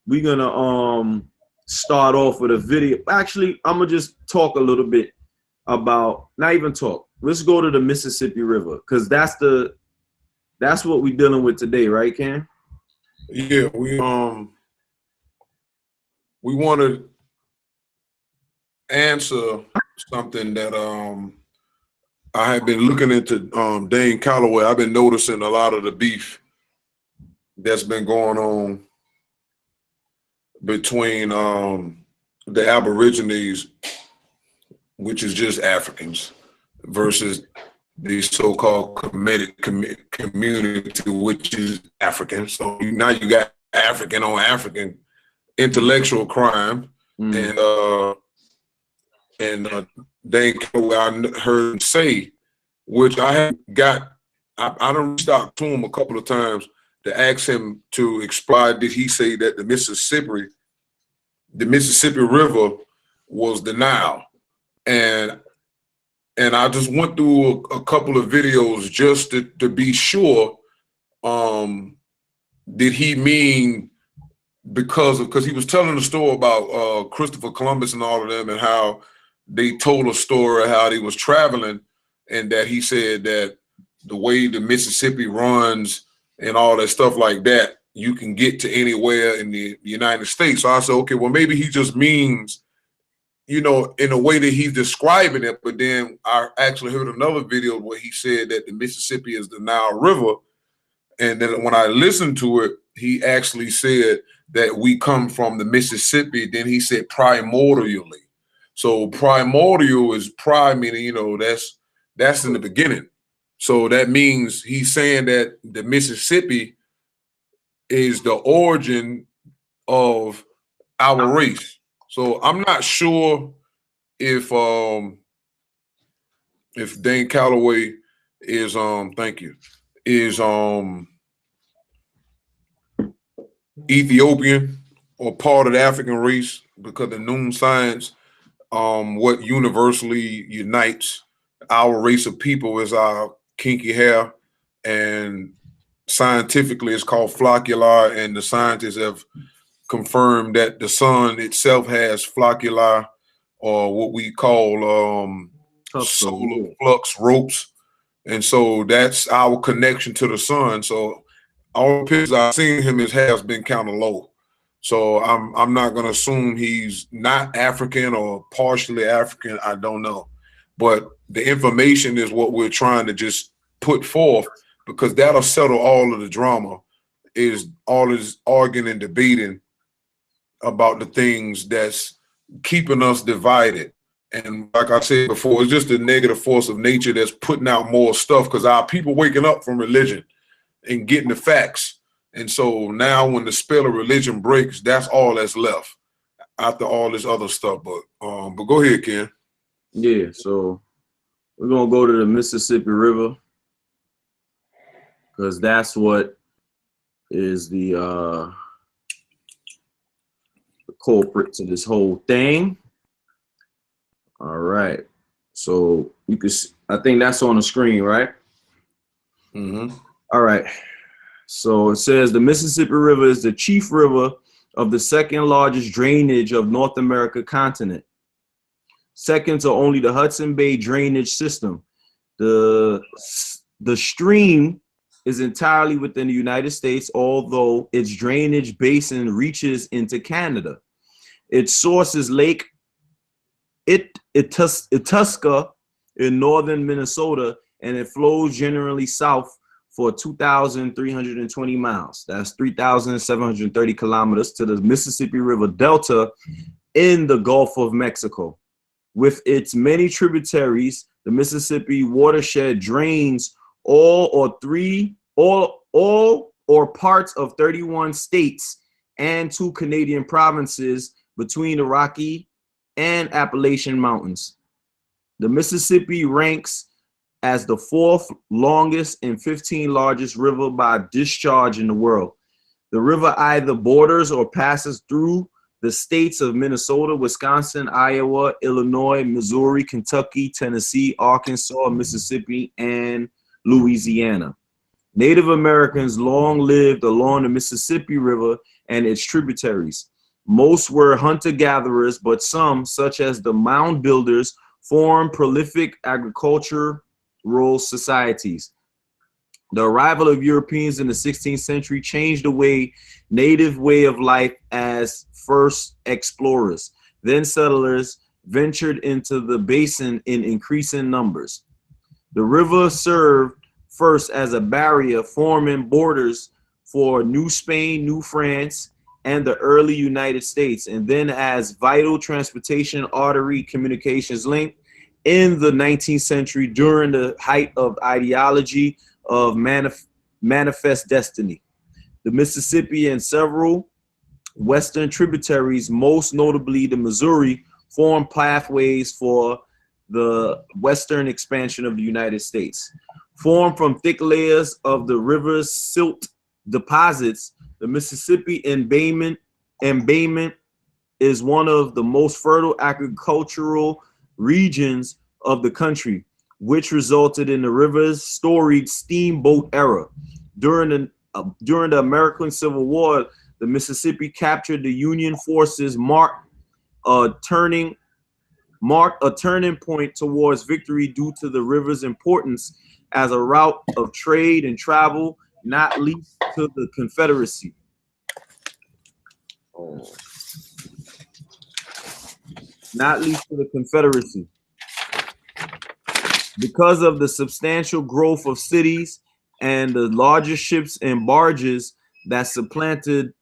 We're gonna start off with a video. Actually, I'm gonna just talk a little bit about, not even talk. Let's go to the Mississippi River, because that's what we're dealing with today, right, Ken? Yeah, we want to answer something that I have been looking into. Dane Calloway. I've been noticing a lot of the beef that's been going on between the Aborigines, which is just Africans, versus the so-called community, which is African. So now you got African on African intellectual crime. And Dane Calloway, I heard him say, which I have got, I done reached out to him a couple of times to ask him to explain. Did he say that the Mississippi River was the Nile? And I just went through a couple of videos just to be sure. Did he mean because he was telling the story about Christopher Columbus and all of them, and how they told a story how they was traveling, and that he said that the way the Mississippi runs and all that stuff like that, you can get to anywhere in the United States. So I said, okay, well, maybe he just means, in a way that he's describing it. But then I actually heard another video where he said that the Mississippi is the Nile River. And then when I listened to it, he actually said that we come from the Mississippi. Then he said primordially. So primordial is prime, meaning, that's in the beginning. So that means he's saying that the Mississippi is the origin of our race. So I'm not sure if Dane Calloway is thank you, is Ethiopian or part of the African race, because the Noon science, what universally unites our race of people is our kinky hair, and scientifically it's called floccular, and the scientists have confirmed that the sun itself has floccular, or what we call solar flux ropes. And so that's our connection to the sun. So all the pictures I've seen him, his hair's been kind of low. So I'm not gonna assume he's not African or partially African. I don't know. But the information is what we're trying to just put forth, because that'll settle all of the drama, is all this arguing and debating about the things that's keeping us divided. And like I said before, it's just the negative force of nature that's putting out more stuff, because our people waking up from religion and getting the facts. And so now when the spell of religion breaks, that's all that's left after all this other stuff. But go ahead, Ken. Yeah, so we're gonna go to the Mississippi River, because that's what is the culprit to this whole thing. All right, so you can, I think that's on the screen, right? Mm-hmm. All right, so it says the Mississippi River is the chief river of the second largest drainage of North America continent. Second to only the Hudson Bay drainage system. The stream is entirely within the United States, although its drainage basin reaches into Canada. Its source is Lake Itasca in northern Minnesota, and it flows generally south for 2,320 miles. That's 3,730 kilometers to the Mississippi River Delta in the Gulf of Mexico. With its many tributaries, the Mississippi watershed drains all or parts of 31 states and 2 Canadian provinces between the Rocky and Appalachian Mountains. The Mississippi ranks as the 4th longest and 15th largest river by discharge in the world. The river either borders or passes through the states of Minnesota, Wisconsin, Iowa, Illinois, Missouri, Kentucky, Tennessee, Arkansas, Mississippi, and Louisiana. Native Americans long lived along the Mississippi River and its tributaries. Most were hunter-gatherers, but some, such as the mound builders, formed prolific agricultural societies. The arrival of Europeans in the 16th century changed the native way of life as first explorers. Then settlers ventured into the basin in increasing numbers. The river served first as a barrier forming borders for New Spain, New France, and the early United States, and then as vital transportation artery communications link in the 19th century during the height of ideology of manifest destiny. The Mississippi and several western tributaries, most notably the Missouri, form pathways for the western expansion of the United States. Formed from thick layers of the river's silt deposits, the Mississippi embayment is one of the most fertile agricultural regions of the country, which resulted in the river's storied steamboat era. During the American Civil War, the Mississippi captured the Union forces, marked a turning point towards victory due to the river's importance as a route of trade and travel, not least to the Confederacy. Because of the substantial growth of cities and the larger ships and barges that supplanted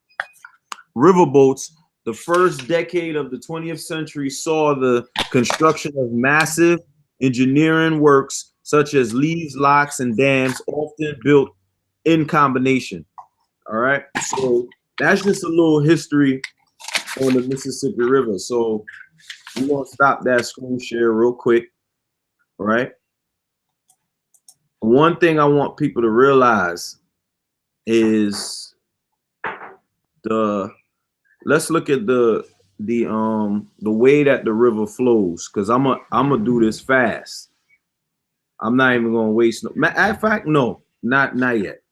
riverboats, the first decade of the 20th century saw the construction of massive engineering works such as levees, locks, and dams, often built in combination. All right, so that's just a little history on the Mississippi River. So We're gonna stop that screen share real quick, right? One thing I want people to realize is let's look at the way that the river flows, because I'm gonna do this fast. I'm not even gonna waste no. Matter of fact, no, not yet.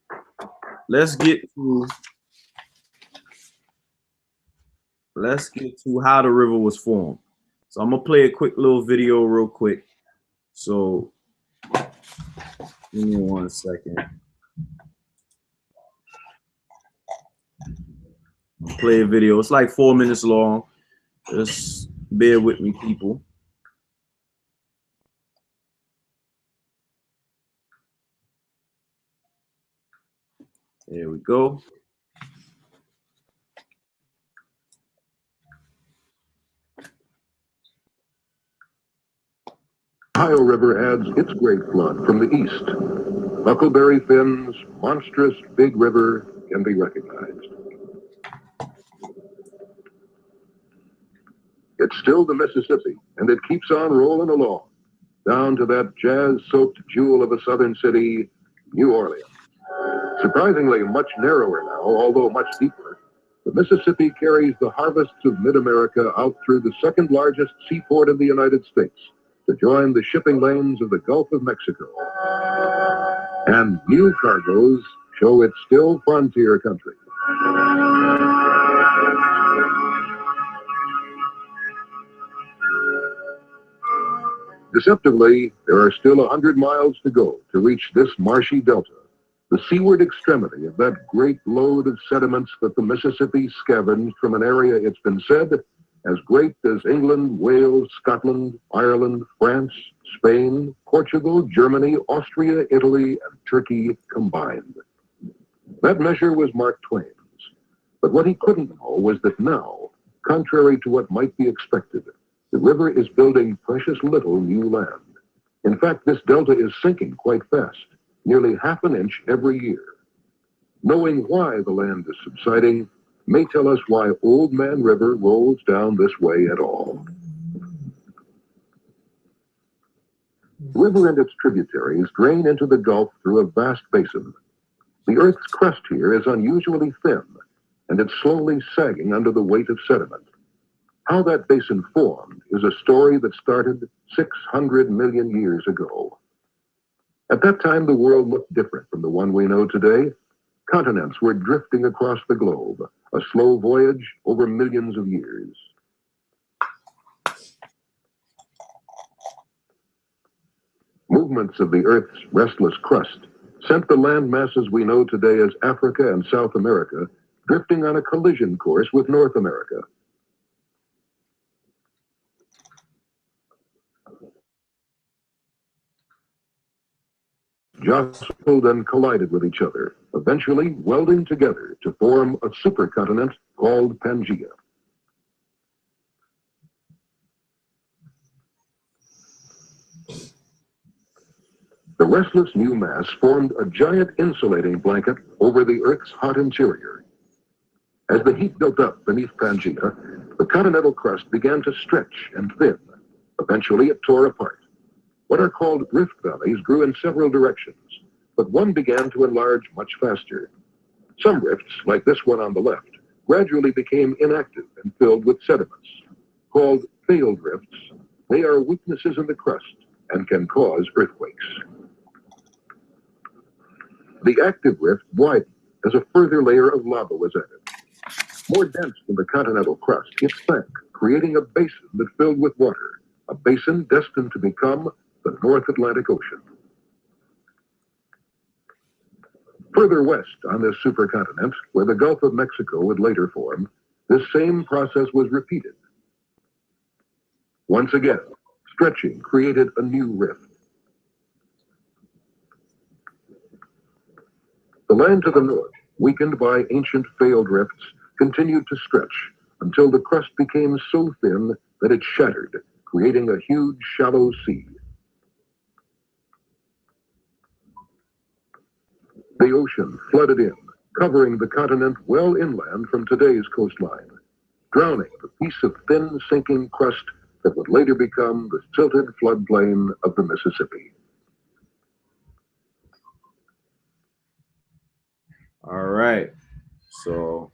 Let's get to how the river was formed. So I'm gonna play a quick little video real quick. So give me 1 second. I'll play a video. It's like 4 minutes long. Just bear with me, people. There we go. Ohio River adds its great flood from the east. Huckleberry Finn's monstrous big river can be recognized. It's still the Mississippi, and it keeps on rolling along, down to that jazz-soaked jewel of a southern city, New Orleans. Surprisingly much narrower now, although much deeper, the Mississippi carries the harvests of mid-America out through the second largest seaport in the United States to join the shipping lanes of the Gulf of Mexico. And new cargoes show it's still frontier country. Deceptively, there are still 100 miles to go to reach this marshy delta, the seaward extremity of that great load of sediments that the Mississippi scavenged from an area, it's been said, as great as England, Wales, Scotland, Ireland, France, Spain, Portugal, Germany, Austria, Italy, and Turkey combined. That measure was Mark Twain's. But what he couldn't know was that now, contrary to what might be expected, the river is building precious little new land. In fact, this delta is sinking quite fast, nearly ½ an inch every year. Knowing why the land is subsiding may tell us why Old Man River rolls down this way at all. The river and its tributaries drain into the Gulf through a vast basin. The Earth's crust here is unusually thin, and it's slowly sagging under the weight of sediment. How that basin formed is a story that started 600 million years ago. At that time, the world looked different from the one we know today. Continents were drifting across the globe, a slow voyage over millions of years. Movements of the Earth's restless crust sent the land masses we know today as Africa and South America drifting on a collision course with North America. Jostled and collided with each other, eventually welding together to form a supercontinent called Pangaea. The restless new mass formed a giant insulating blanket over the Earth's hot interior. As the heat built up beneath Pangaea, the continental crust began to stretch and thin. Eventually, it tore apart. What are called rift valleys grew in several directions, but one began to enlarge much faster. Some rifts, like this one on the left, gradually became inactive and filled with sediments. Called failed rifts, they are weaknesses in the crust and can cause earthquakes. The active rift widened as a further layer of lava was added. More dense than the continental crust, it sank, creating a basin that filled with water, a basin destined to become the North Atlantic Ocean. Further west on this supercontinent, where the Gulf of Mexico would later form, this same process was repeated. Once again, stretching created a new rift. The land to the north, weakened by ancient failed rifts, continued to stretch until the crust became so thin that it shattered, creating a huge shallow sea. The ocean flooded in, covering the continent well inland from today's coastline, drowning the piece of thin sinking crust that would later become the silted floodplain of the Mississippi. All right. So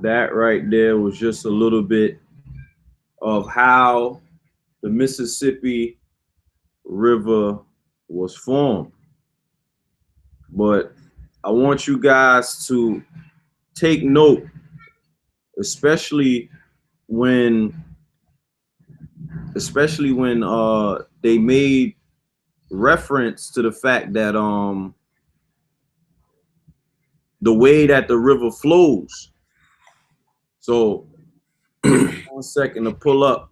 that right there was just a little bit of how the Mississippi River was formed. But I want you guys to take note, especially when they made reference to the fact that the way that the river flows. So 1 second to pull up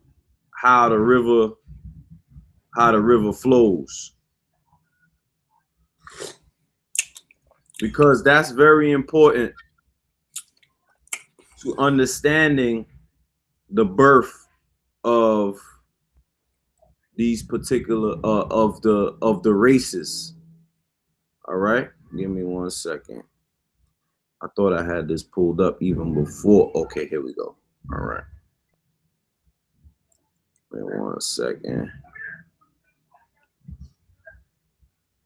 how the river flows, because that's very important to understanding the birth of these particular of the races. All right, give me 1 second. I thought I had this pulled up even before. Okay, here we go. All right, give me 1 second.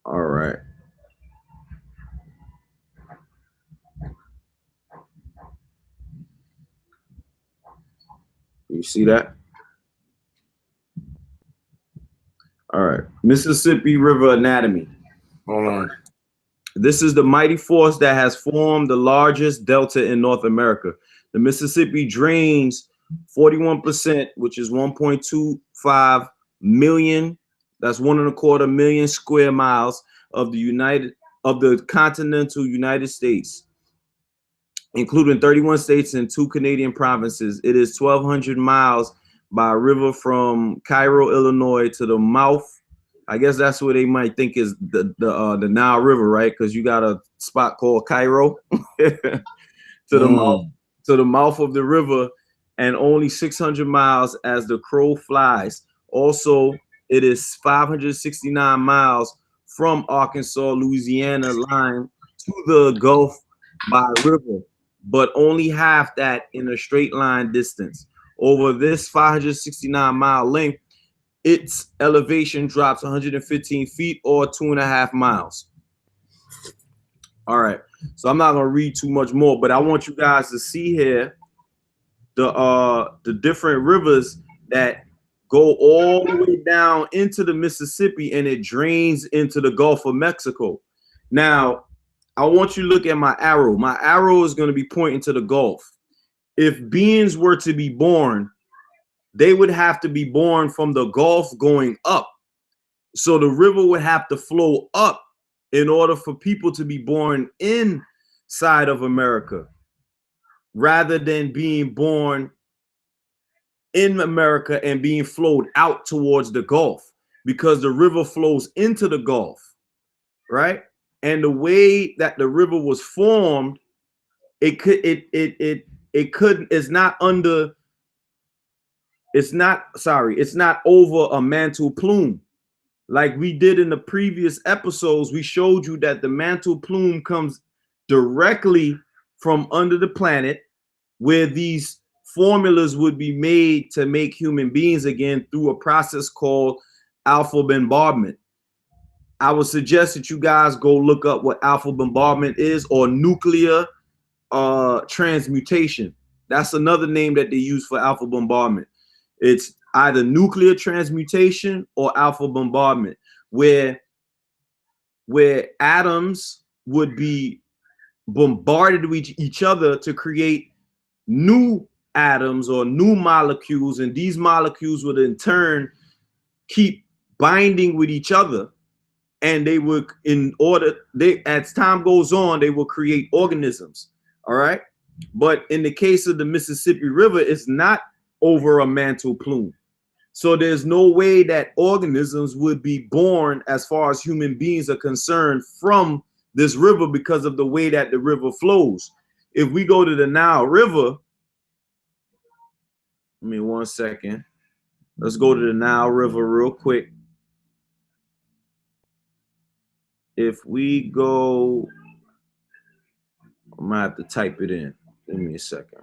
All right. You see that? All right. Mississippi River anatomy. Hold on. This is the mighty force that has formed the largest delta in North America. The Mississippi drains 41%, which is 1.25 million. That's 1.25 million square miles of the continental United States, including 31 states and 2 Canadian provinces. It is 1,200 miles by river from Cairo, Illinois to the mouth. I guess that's where they might think is the Nile River, right? Because you got a spot called Cairo to the mouth of the river, and only 600 miles as the crow flies. Also, it is 569 miles from Arkansas, Louisiana line to the Gulf by river, but only half that in a straight line distance. Over this 569-mile length, its elevation drops 115 feet or 2.5 miles. All right, so I'm not gonna read too much more, but I want you guys to see here the different rivers that go all the way down into the Mississippi, and it drains into the Gulf of Mexico. Now, I want you to look at my arrow. My arrow is going to be pointing to the Gulf. If beings were to be born, they would have to be born from the Gulf going up. So the river would have to flow up in order for people to be born inside of America, rather than being born in America and being flowed out towards the Gulf, because the river flows into the Gulf, right? And the way that the river was formed, it's not over a mantle plume. Like we did in the previous episodes, we showed you that the mantle plume comes directly from under the planet, where these formulas would be made to make human beings again through a process called alpha bombardment. I would suggest that you guys go look up what alpha bombardment is, or nuclear transmutation. That's another name that they use for alpha bombardment. It's either nuclear transmutation or alpha bombardment, where atoms would be bombarded with each other to create new atoms or new molecules, and these molecules would in turn keep binding with each other, and they would, as time goes on, they will create organisms. All right, but in the case of the Mississippi River, it's not over a mantle plume, so there's no way that organisms would be born, as far as human beings are concerned, from this river, because of the way that the river flows. If we go to the Nile River, give me 1 second. Let's go to the Nile River real quick. If we go, I might have to type it in. Give me a second.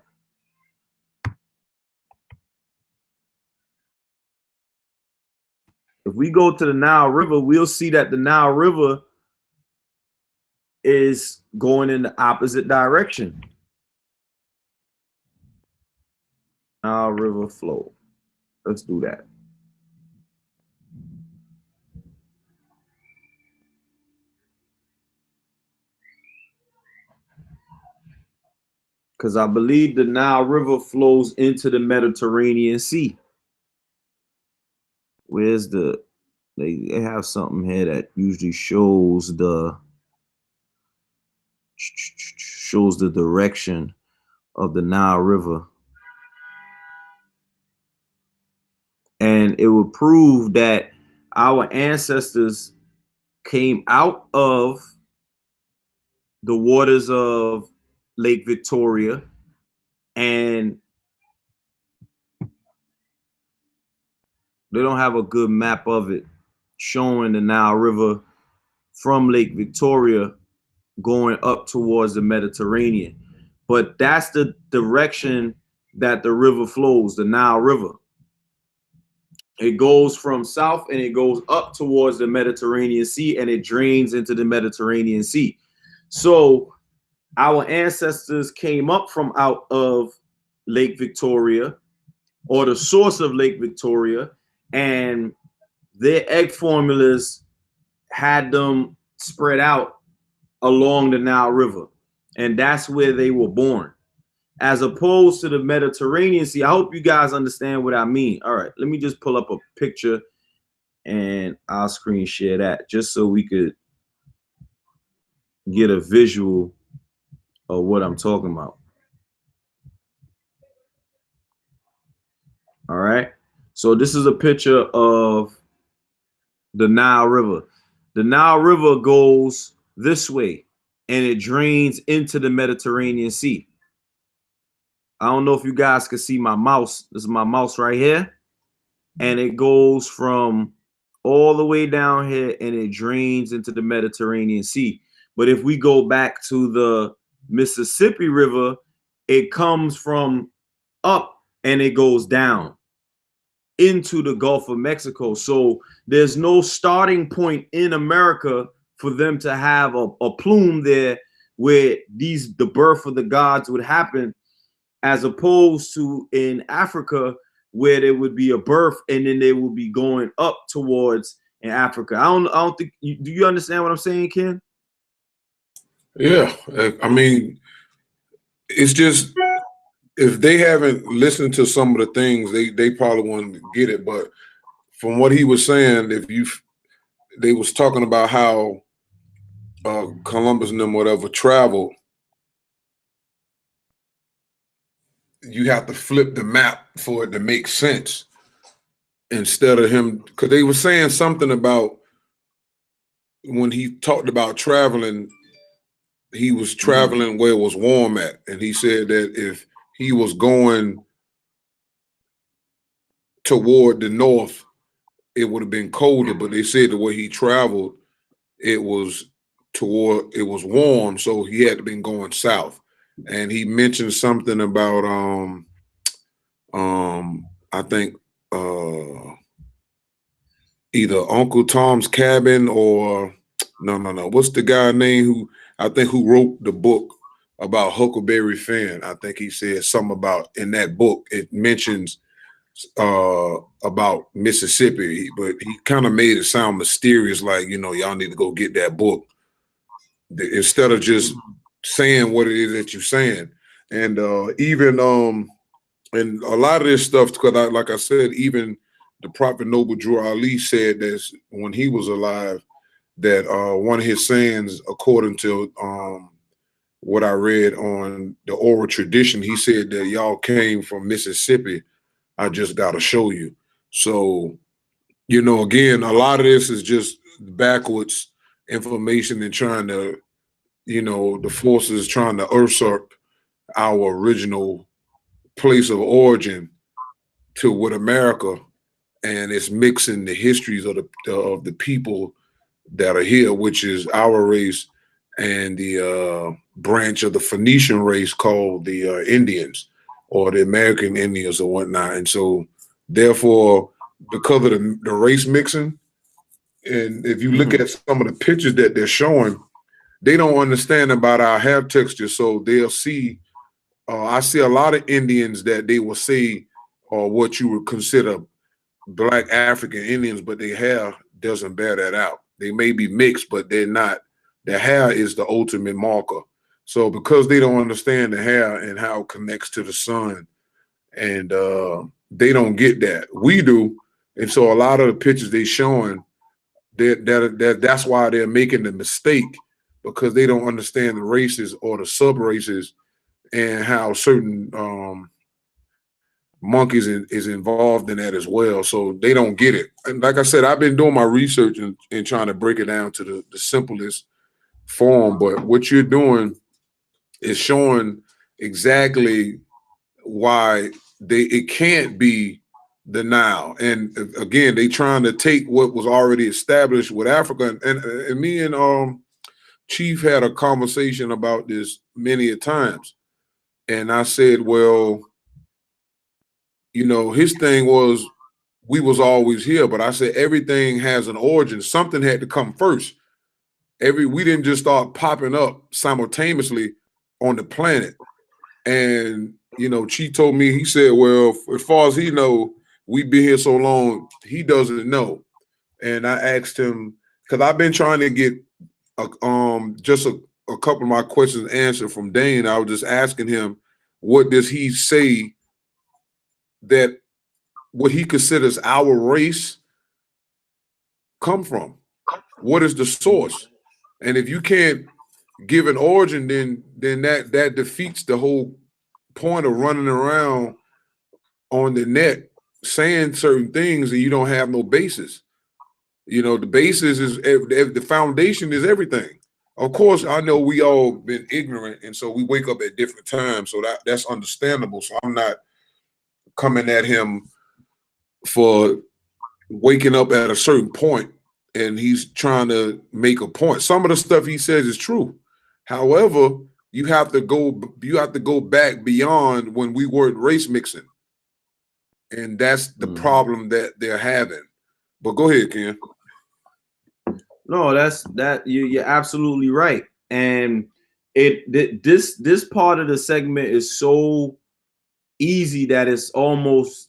If we go to the Nile River, we'll see that the Nile River is going in the opposite direction. Nile River flow. Let's do that. Because I believe the Nile River flows into the Mediterranean Sea. Where's the, they have something here that usually shows the direction of the Nile River. And it would prove that our ancestors came out of the waters of Lake Victoria, and they don't have a good map of it showing the Nile River from Lake Victoria going up towards the Mediterranean. But that's the direction that the river flows, the Nile River. It goes from south and it goes up towards the Mediterranean Sea, and it drains into the Mediterranean Sea. So our ancestors came up from out of Lake Victoria, or the source of Lake Victoria, and their egg formulas had them spread out along the Nile River. And that's where they were born, as opposed to the Mediterranean Sea. I hope you guys understand what I mean. All right, let me just pull up a picture and I'll screen share that just so we could get a visual of what I'm talking about. All right, so this is a picture of the Nile River. The Nile River goes this way and it drains into the Mediterranean Sea. I don't know if you guys can see my mouse. This is my mouse right here. And it goes from all the way down here and it drains into the Mediterranean Sea. But if we go back to the Mississippi River, it comes from up and it goes down into the Gulf of Mexico. So there's no starting point in America for them to have a plume there where the birth of the gods would happen, as opposed to in Africa where there would be a birth and then they would be going up towards in Africa. I don't think do you understand what I'm saying, Ken? Yeah, I mean, it's just, if they haven't listened to some of the things, they probably won't get it. But from what he was saying, they was talking about how Columbus and them whatever traveled. You have to flip the map for it to make sense, instead of him, because they were saying something about when he talked about traveling, he was traveling where it was warm at. And he said that if he was going toward the north, it would have been colder. But they said the way he traveled, it was warm, so he had to been going south. And he mentioned something about I think either Uncle Tom's Cabin or no. What's the guy name who wrote the book about Huckleberry Finn? I think he said something about, in that book it mentions about Mississippi, but he kind of made it sound mysterious, like, y'all need to go get that book, instead of just saying what it is that you're saying. And even and a lot of this stuff, because like I said, even the Prophet Noble Drew Ali said that when he was alive, that one of his sayings, according to what I read on the oral tradition, he said that y'all came from Mississippi. I just got to show you. So, again, a lot of this is just backwards information and trying to, the forces trying to usurp our original place of origin to with America, and it's mixing the histories of the people that are here, which is our race and the branch of the Phoenician race called the Indians, or the American Indians or whatnot. And so therefore because of the race mixing. And if you look at some of the pictures that they're showing, they don't understand about our hair texture. So they'll see, I see a lot of Indians that they will say, what you would consider Black African Indians, but their hair doesn't bear that out. They may be mixed, but they're not. The hair is the ultimate marker. So because they don't understand the hair and how it connects to the sun, and they don't get that. We do. And so a lot of the pictures they showing, that's why they're making the mistake, because they don't understand the races or the sub-races and how certain monkeys is involved in that as well. So they don't get it. And like I said, I've been doing my research and trying to break it down to the simplest form. But what you're doing is showing exactly why it can't be the Nile. And again, they trying to take what was already established with Africa. And me and Chief had a conversation about this many a times. And I said, well, you know, his thing was we was always here, but I said everything has an origin. Something had to come first. We didn't just start popping up simultaneously on the planet. And you know, Chi told me, he said, well, as far as he know, we've been here so long, he doesn't know. And I asked him, because I've been trying to get just a couple of my questions answered from Dane. I was just asking him, what does he say that what he considers our race come from? What is the source? And if you can't give an origin, then that defeats the whole point of running around on the net saying certain things and you don't have no basis. You know, the basis is the foundation is everything. Of course, I know we all been ignorant, and so we wake up at different times, so that's understandable. So I'm not coming at him for waking up at a certain point and he's trying to make a point. Some of the stuff he says is true. However, you have to go back beyond when we weren't race mixing. And that's the problem that they're having. But go ahead, Ken. No, you're absolutely right. And this part of the segment is so easy that it's almost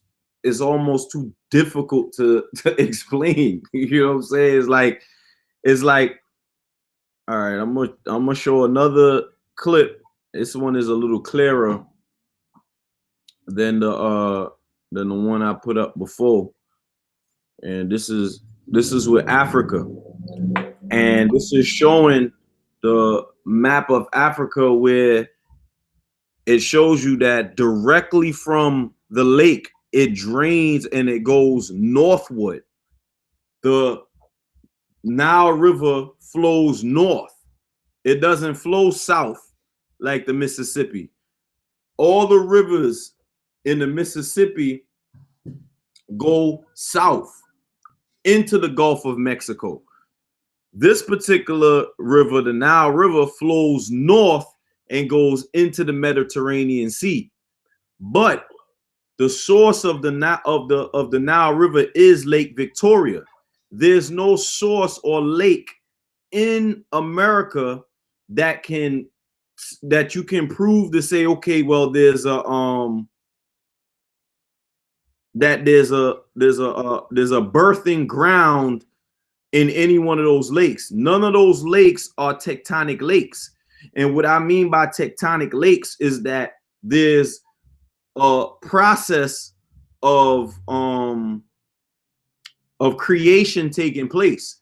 too difficult to explain. You know what I'm saying? It's like, all right, I'm gonna show another clip. This one is a little clearer than the one I put up before. And this is with Africa. And this is showing the map of Africa where it shows you that directly from the lake, it drains and it goes northward. The Nile River flows north. It doesn't flow south like the Mississippi. All the rivers in the Mississippi go south into the Gulf of Mexico. This particular river, the Nile River, flows north and goes into the Mediterranean Sea. But the source of the Nile River is Lake Victoria. There's no source or lake in America that you can prove to say, okay, well, there's a birthing ground in any one of those lakes. None of those lakes are tectonic lakes. And what I mean by tectonic lakes is that there's a process of creation taking place,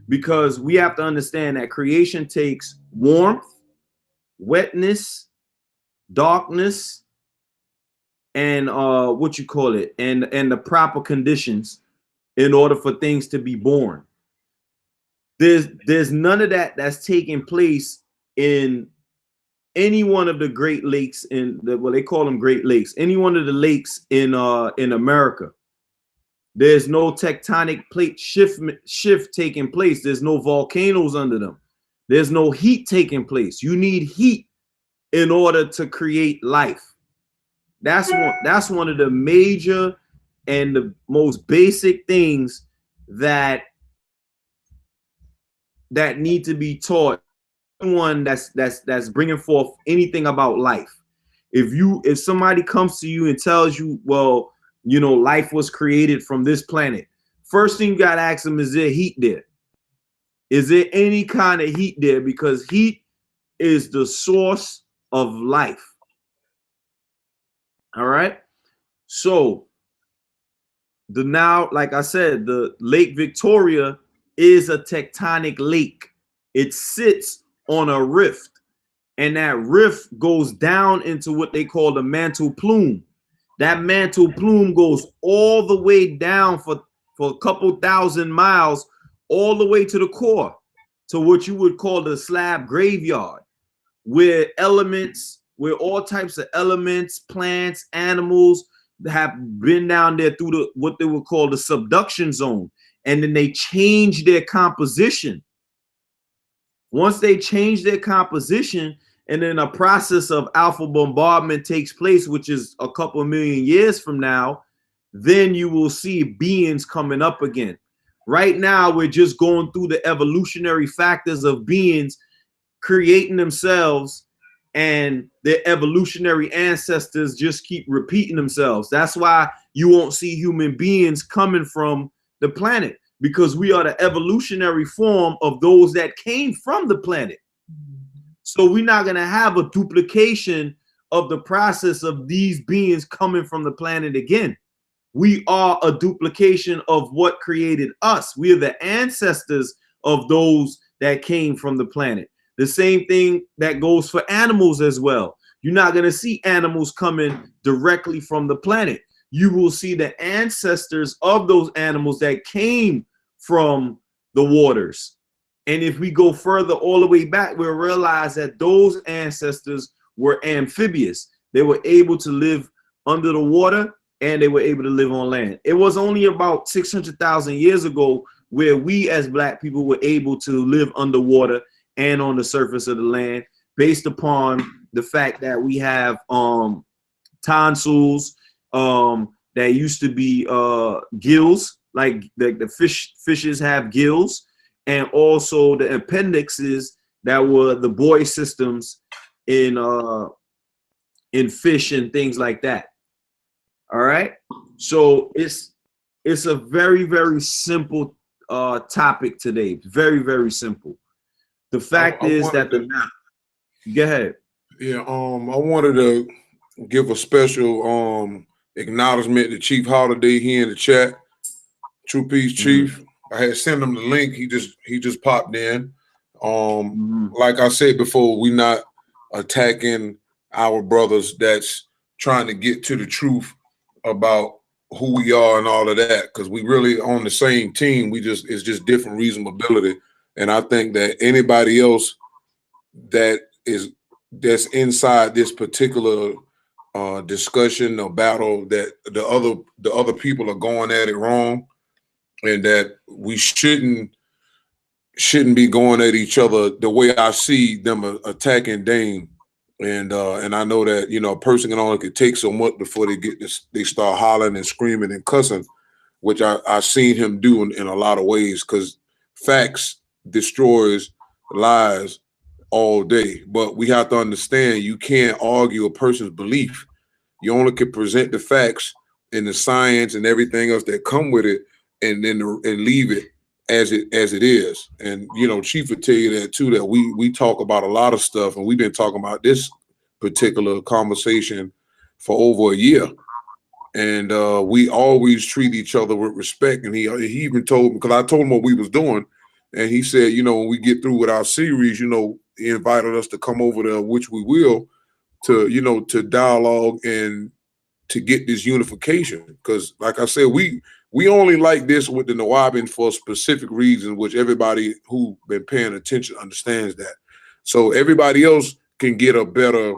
because we have to understand that creation takes warmth, wetness, darkness, and and the proper conditions in order for things to be born. There's none of that that's taking place in any one of the Great Lakes they call them Great Lakes, any one of the lakes in America. There's no tectonic plate shift taking place. There's no volcanoes under them. There's no heat taking place. You need heat in order to create life. That's one of the major and the most basic things that need to be taught anyone that's bringing forth anything about life. If somebody comes to you and tells you, well, you know, life was created from this planet, first thing you got to ask them, is there heat there? Is there any kind of heat there? Because heat is the source of life. All right. So like I said, the Lake Victoria is a tectonic lake. It sits on a rift, and that rift goes down into what they call the mantle plume. That mantle plume goes all the way down for a couple thousand miles, all the way to the core, to what you would call the slab graveyard, where all types of elements, plants, animals have been down there through what they would call the subduction zone. And then they change their composition. Once they change their composition, and then a process of alpha bombardment takes place, which is a couple million years from now, then you will see beings coming up again. Right now, we're just going through the evolutionary factors of beings creating themselves, and their evolutionary ancestors just keep repeating themselves. That's why you won't see human beings coming from the planet, because we are the evolutionary form of those that came from the planet. So we're not going to have a duplication of the process of these beings coming from the planet again. We are a duplication of what created us. We are the ancestors of those that came from the planet. The same thing that goes for animals as well. You're not going to see animals coming directly from the planet. You will see the ancestors of those animals that came from the waters. And if we go further all the way back, we'll realize that those ancestors were amphibious. They were able to live under the water, and they were able to live on land. It was only about 600,000 years ago where we as Black people were able to live underwater and on the surface of the land, based upon the fact that we have tonsils, that used to be gills, like the fishes have gills, and also the appendixes that were the buoy systems in fish and things like that. All right, so it's a very, very simple topic today. Very, very simple. The fact is that go ahead. Yeah, I wanted to give a special acknowledgement to Chief Holiday here in the chat. True Peace, Chief. I had sent him the link. He just popped in. Like I said before, we're not attacking our brothers that's trying to get to the truth about who we are and all of that, because we really on the same team. It's just different reasonability. And I think that anybody else that's inside this particular discussion or battle, that the other people are going at it wrong, and that we shouldn't be going at each other the way I see them attacking Dame. And I know that, you know, a person can only take so much before they start hollering and screaming and cussing, which I seen him do in a lot of ways, because facts destroys lies all day. But we have to understand, you can't argue a person's belief. You only can present the facts and the science and everything else that come with it, and leave it as it is. And you know, Chief would tell you that too, that we talk about a lot of stuff, and we've been talking about this particular conversation for over a year. And we always treat each other with respect. And he even told me, because I told him what we was doing, and he said, you know, when we get through with our series, you know, he invited us to come over there, which we will, to, you know, to dialogue and to get this unification. Because like I said, we only like this with the Nawabin for specific reasons, which everybody who been paying attention understands that. So everybody else can get a better,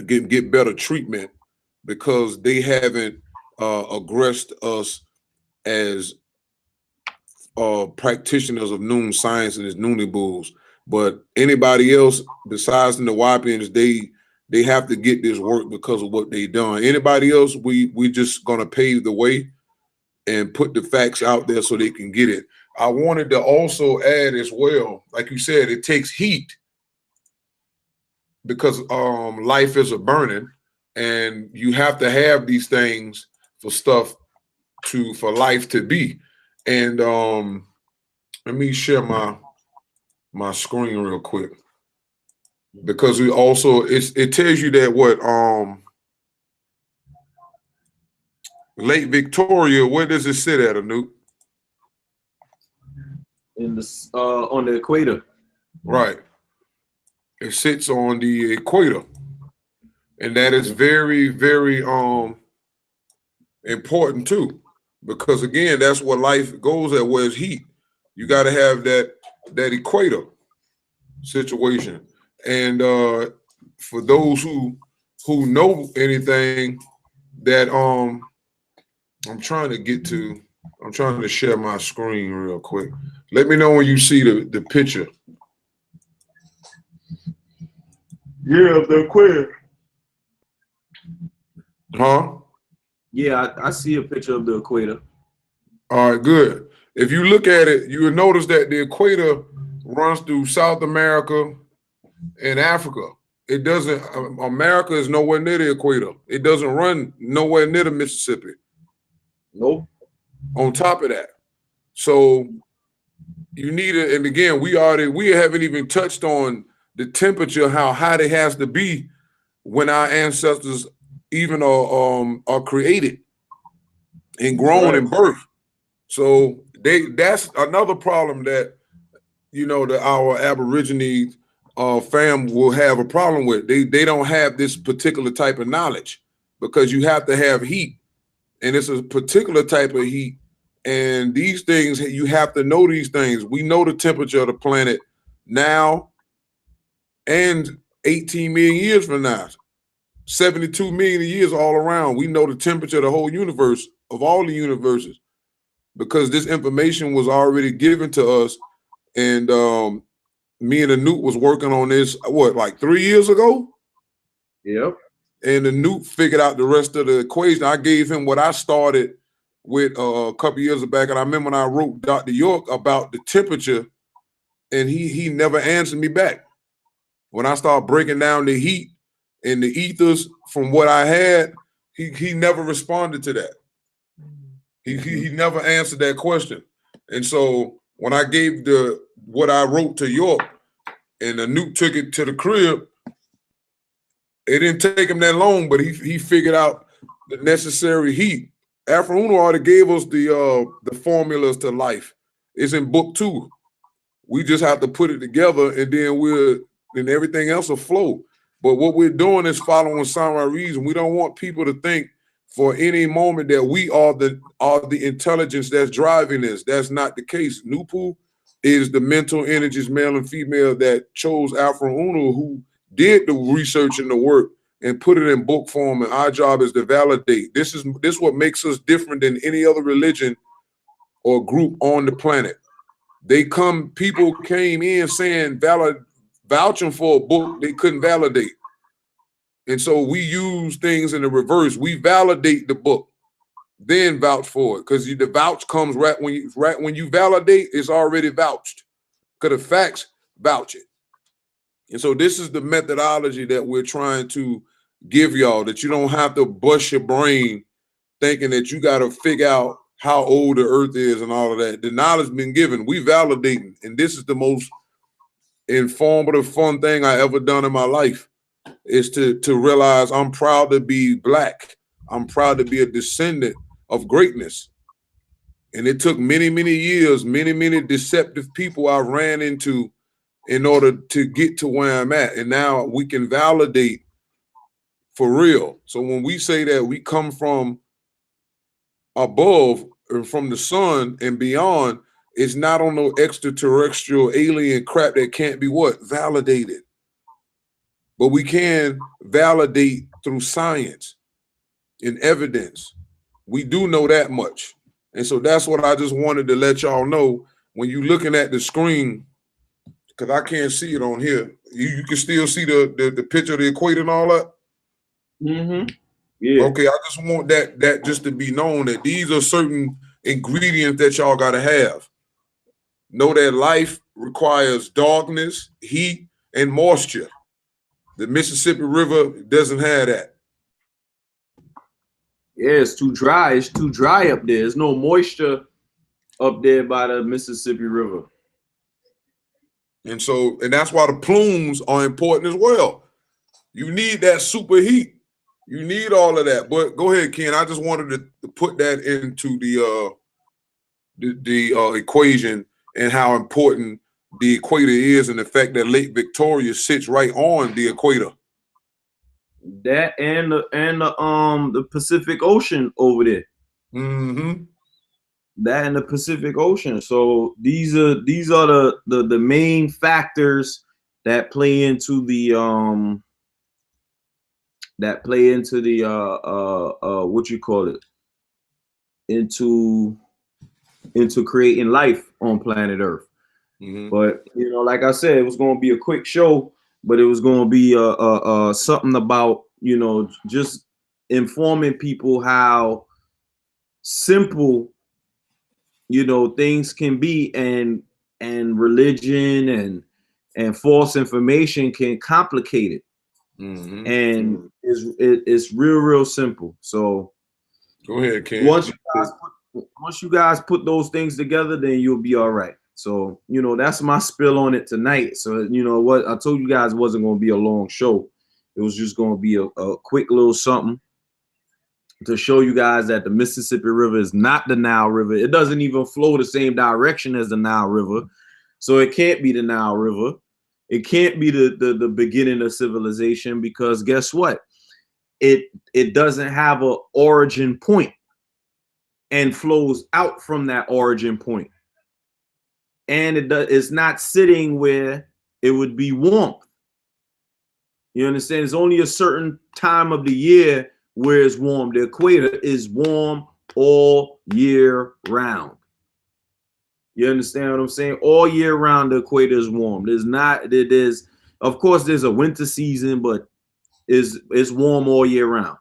get better treatment, because they haven't aggressed us as practitioners of Noon science and his Noonie bulls. But anybody else besides the Nawapians, they have to get this work because of what they done. Anybody else, we just gonna pave the way and put the facts out there so they can get it. I wanted to also add as well, like you said, it takes heat because life is a burning, and you have to have these things for stuff for life to be. And let me share my screen real quick, because we also it tells you that what Lake Victoria, where does it sit at, A-Noot? In the on the equator. Right. It sits on the equator. And that is very, very important too. Because again, that's where life goes at, where it's heat. You got to have that equator situation. And for those who know anything, that I'm trying to share my screen real quick. Let me know when you see the picture. Yeah, of the equator. Huh? Yeah, I see a picture of the equator. All right, good. If you look at it, you will notice that the equator runs through South America and Africa. It doesn't, America is nowhere near the equator. It doesn't run nowhere near the Mississippi. Nope. On top of that. So you need it, and again, we haven't even touched on the temperature, how hot it has to be when our ancestors even are created and grown and birthed. So that's another problem that our Aborigine fam will have a problem with. They don't have this particular type of knowledge, because you have to have heat, and it's a particular type of heat. And these things, you have to know these things. We know the temperature of the planet now and 18 million years from now, 72 million years all around. We know the temperature of the whole universe, of all the universes, because this information was already given to us. And me and A-Noot was working on this, like 3 years ago? Yep. And A-Noot figured out the rest of the equation. I gave him what I started with a couple years back, and I remember when I wrote Dr. York about the temperature, and he never answered me back. When I started breaking down the heat and the ethers from what I had, he never responded to that. He never answered that question. And so when I gave what I wrote to York, and A-Noot took it to the crib, it didn't take him that long, but he figured out the necessary heat. Afro-Uno already gave us the formulas to life. It's in book 2. We just have to put it together, and then everything else will flow. But what we're doing is following sound reason. We don't want people to think for any moment that we are the intelligence that's driving this. That's not the case. Noopooh is the mental energies, male and female, that chose Afro-Uno, who did the research and the work and put it in book form, and our job is to validate. This what makes us different than any other religion or group on the planet. People came in saying vouching for a book they couldn't validate. And so we use things in the reverse. We validate the book, then vouch for it, because the vouch comes right when you validate. It's already vouched, because the facts vouch it. And so this is the methodology that we're trying to give y'all, that you don't have to bust your brain thinking that you got to figure out how old the earth is and all of that. The knowledge has been given. We validating. And this is the most informative, fun thing I ever done in my life, is to realize I'm proud to be Black. I'm proud to be a descendant of greatness. And it took many, many years, many, many deceptive people I ran into in order to get to where I'm at. And now we can validate for real. So when we say that we come from above, or from the sun and beyond, it's not on no extraterrestrial alien crap that can't be validated. But we can validate through science and evidence. We do know that much. And so that's what I just wanted to let y'all know when you're looking at the screen, because I can't see it on here. You can still see the picture of the equator and all that. Yeah. Okay, I just want that just to be known that these are certain ingredients that y'all gotta have. Know that life requires darkness, heat, and moisture. The Mississippi River doesn't have that. Yeah, it's too dry. It's too dry up there. There's no moisture up there by the Mississippi River. And that's why the plumes are important as well. You need that super heat. You need all of that. But go ahead, Ken. I just wanted to put that into the equation and how important the equator is, and the fact that Lake Victoria sits right on the equator. That and the Pacific Ocean over there. That and the Pacific Ocean. So these are the main factors that play into the what you call it, into creating life on planet Earth. But you know, like I said, it was going to be a quick show, but it was going to be something about, you know, just informing people how simple, you know, things can be, and religion and false information can complicate it. And it's real simple. So go ahead, Ken. Once you guys put those things together, then you'll be all right. So, you know, that's my spill on it tonight. So, you know what, I told you guys it wasn't going to be a long show. It was just going to be a quick little something to show you guys that the Mississippi River is not the Nile River. It doesn't even flow the same direction as the Nile River. So it can't be the Nile River. It can't be the beginning of civilization, because guess what? It doesn't have an origin point and flows out from that origin point. And it's not sitting where it would be warm. You understand? It's only a certain time of the year where it's warm. The equator is warm all year round. You understand what I'm saying? All year round, the equator is warm. Of course, there's a winter season, but it's warm all year round.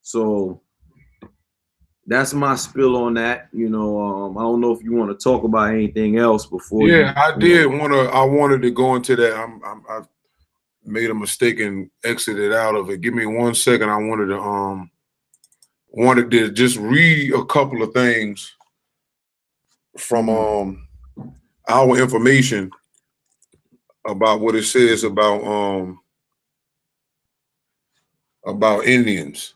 So that's my spill on that. You know, I don't know if you want to talk about anything else before. I wanted to go into that. I made a mistake and exited out of it. Give me 1 second. I wanted to just read a couple of things from our information about what it says about Indians.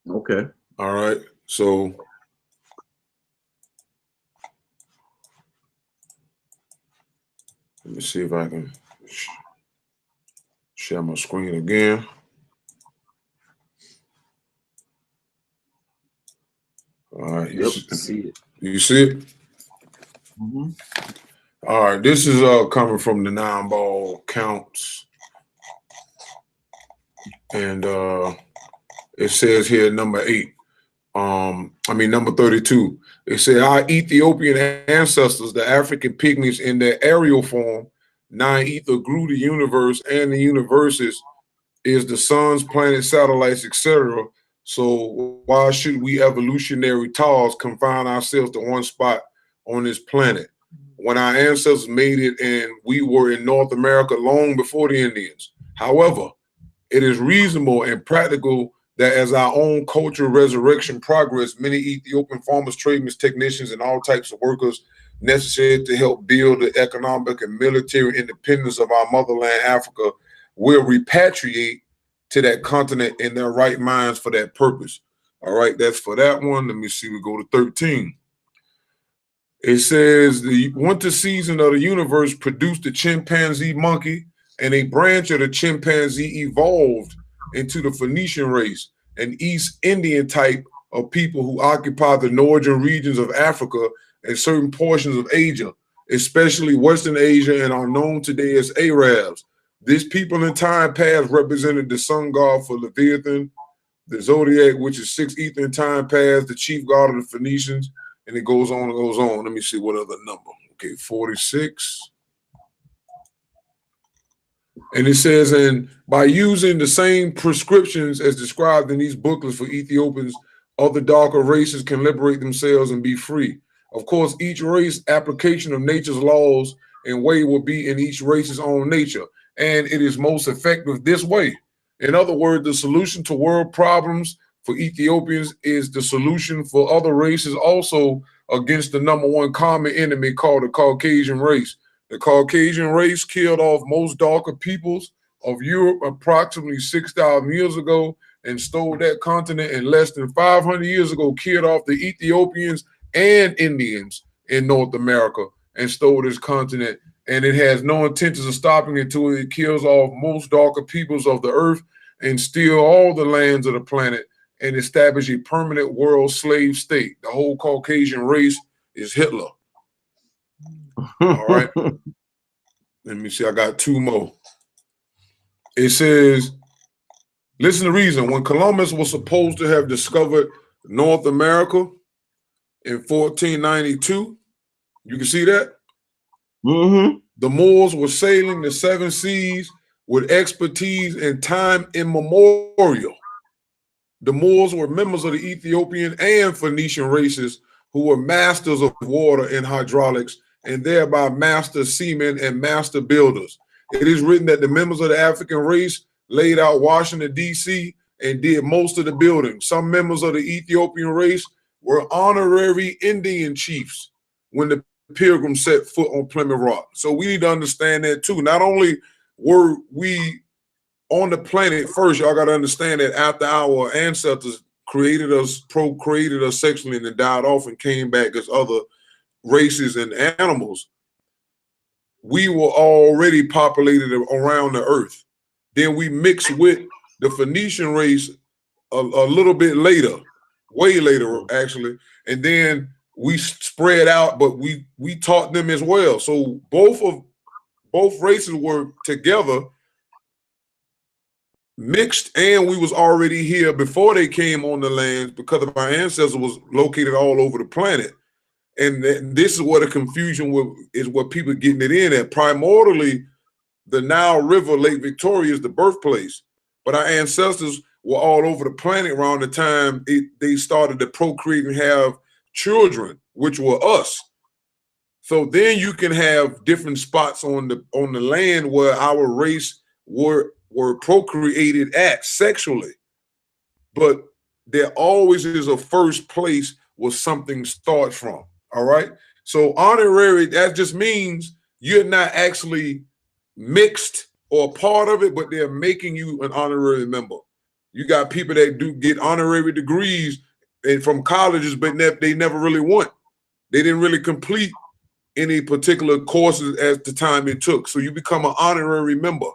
Okay. All right. So let me see if I can share my screen again. All right. Yep. See it. You see it? All right. This is coming from the 9-ball counts. And it says here number 32. It said our Ethiopian ancestors, the African pygmies in their aerial form, 9 ether grew the universe, and the universes is the sun's planets, satellites, etc. So why should we evolutionary tars confine ourselves to one spot on this planet when our ancestors made it and we were in North America long before the Indians? However, it is reasonable and practical that as our own cultural resurrection progress, many Ethiopian farmers, tradesmen, technicians, and all types of workers necessary to help build the economic and military independence of our motherland, Africa, will repatriate to that continent in their right minds for that purpose. All right, that's for that one. Let me see, we go to 13. It says the winter season of the universe produced the chimpanzee monkey, and a branch of the chimpanzee evolved into the Phoenician race, an East Indian type of people who occupy the northern regions of Africa and certain portions of Asia, especially Western Asia, and are known today as Arabs. This people in time past represented the sun god for Leviathan, the zodiac, which is 6 ether in time past, the chief god of the Phoenicians, and it goes on and goes on. Let me see what other number. Okay, 46. And it says, and by using the same prescriptions as described in these booklets for Ethiopians, other darker races can liberate themselves and be free. Of course, each race application of nature's laws and way will be in each race's own nature, and it is most effective this way. In other words, the solution to world problems for Ethiopians is the solution for other races also against the #1 common enemy called the Caucasian race. The Caucasian race killed off most darker peoples of Europe approximately 6,000 years ago and stole that continent, and less than 500 years ago killed off the Ethiopians and Indians in North America and stole this continent. And it has no intentions of stopping until it kills off most darker peoples of the earth and steal all the lands of the planet and establish a permanent world slave state. The whole Caucasian race is Hitler. All right. Let me see. I got two more. It says, listen to reason. When Columbus was supposed to have discovered North America in 1492, you can see that? The Moors were sailing the 7 seas with expertise and time immemorial. The Moors were members of the Ethiopian and Phoenician races who were masters of water and hydraulics, and thereby master seamen and master builders. It is written that the members of the African race laid out Washington, D.C., and did most of the building. Some members of the Ethiopian race were honorary Indian chiefs when the Pilgrims set foot on Plymouth Rock. So we need to understand that too. Not only were we on the planet first, y'all got to understand that after our ancestors created us, procreated us sexually, and then died off and came back as other races and animals, we were already populated around the earth. Then we mixed with the Phoenician race a little bit later, way later actually, and then we spread out, but we taught them as well. So both races were together, mixed, and we was already here before they came on the land because of our ancestors was located all over the planet. And this is where the confusion is, what people getting it in at. Primordially, the Nile River, Lake Victoria is the birthplace, but our ancestors were all over the planet around the time they started to procreate and have children, which were us. So then you can have different spots on the land where our race were procreated at sexually, but there always is a first place where something starts from. All right. So honorary, that just means you're not actually mixed or part of it, but they're making you an honorary member. You got people that do get honorary degrees and from colleges, but they never really went. They didn't really complete any particular courses at the time it took. So you become an honorary member.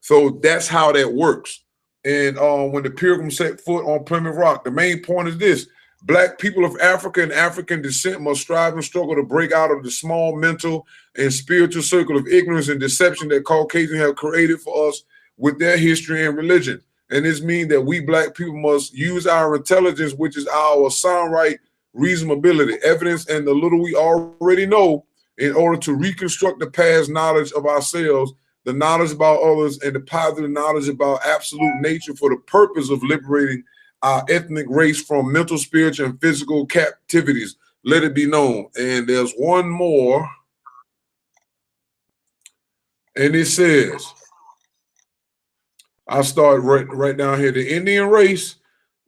So that's how that works. And when the Pilgrims set foot on Plymouth Rock, the main point is this: Black people of Africa and African descent must strive and struggle to break out of the small mental and spiritual circle of ignorance and deception that Caucasians have created for us with their history and religion. And this means that we Black people must use our intelligence, which is our sound right, reasonability, evidence, and the little we already know, in order to reconstruct the past knowledge of ourselves, the knowledge about others, and the positive knowledge about absolute nature for the purpose of liberating our ethnic race from mental, spiritual, and physical captivities. Let it be known. And there's one more. And it says, I start right down here. The Indian race,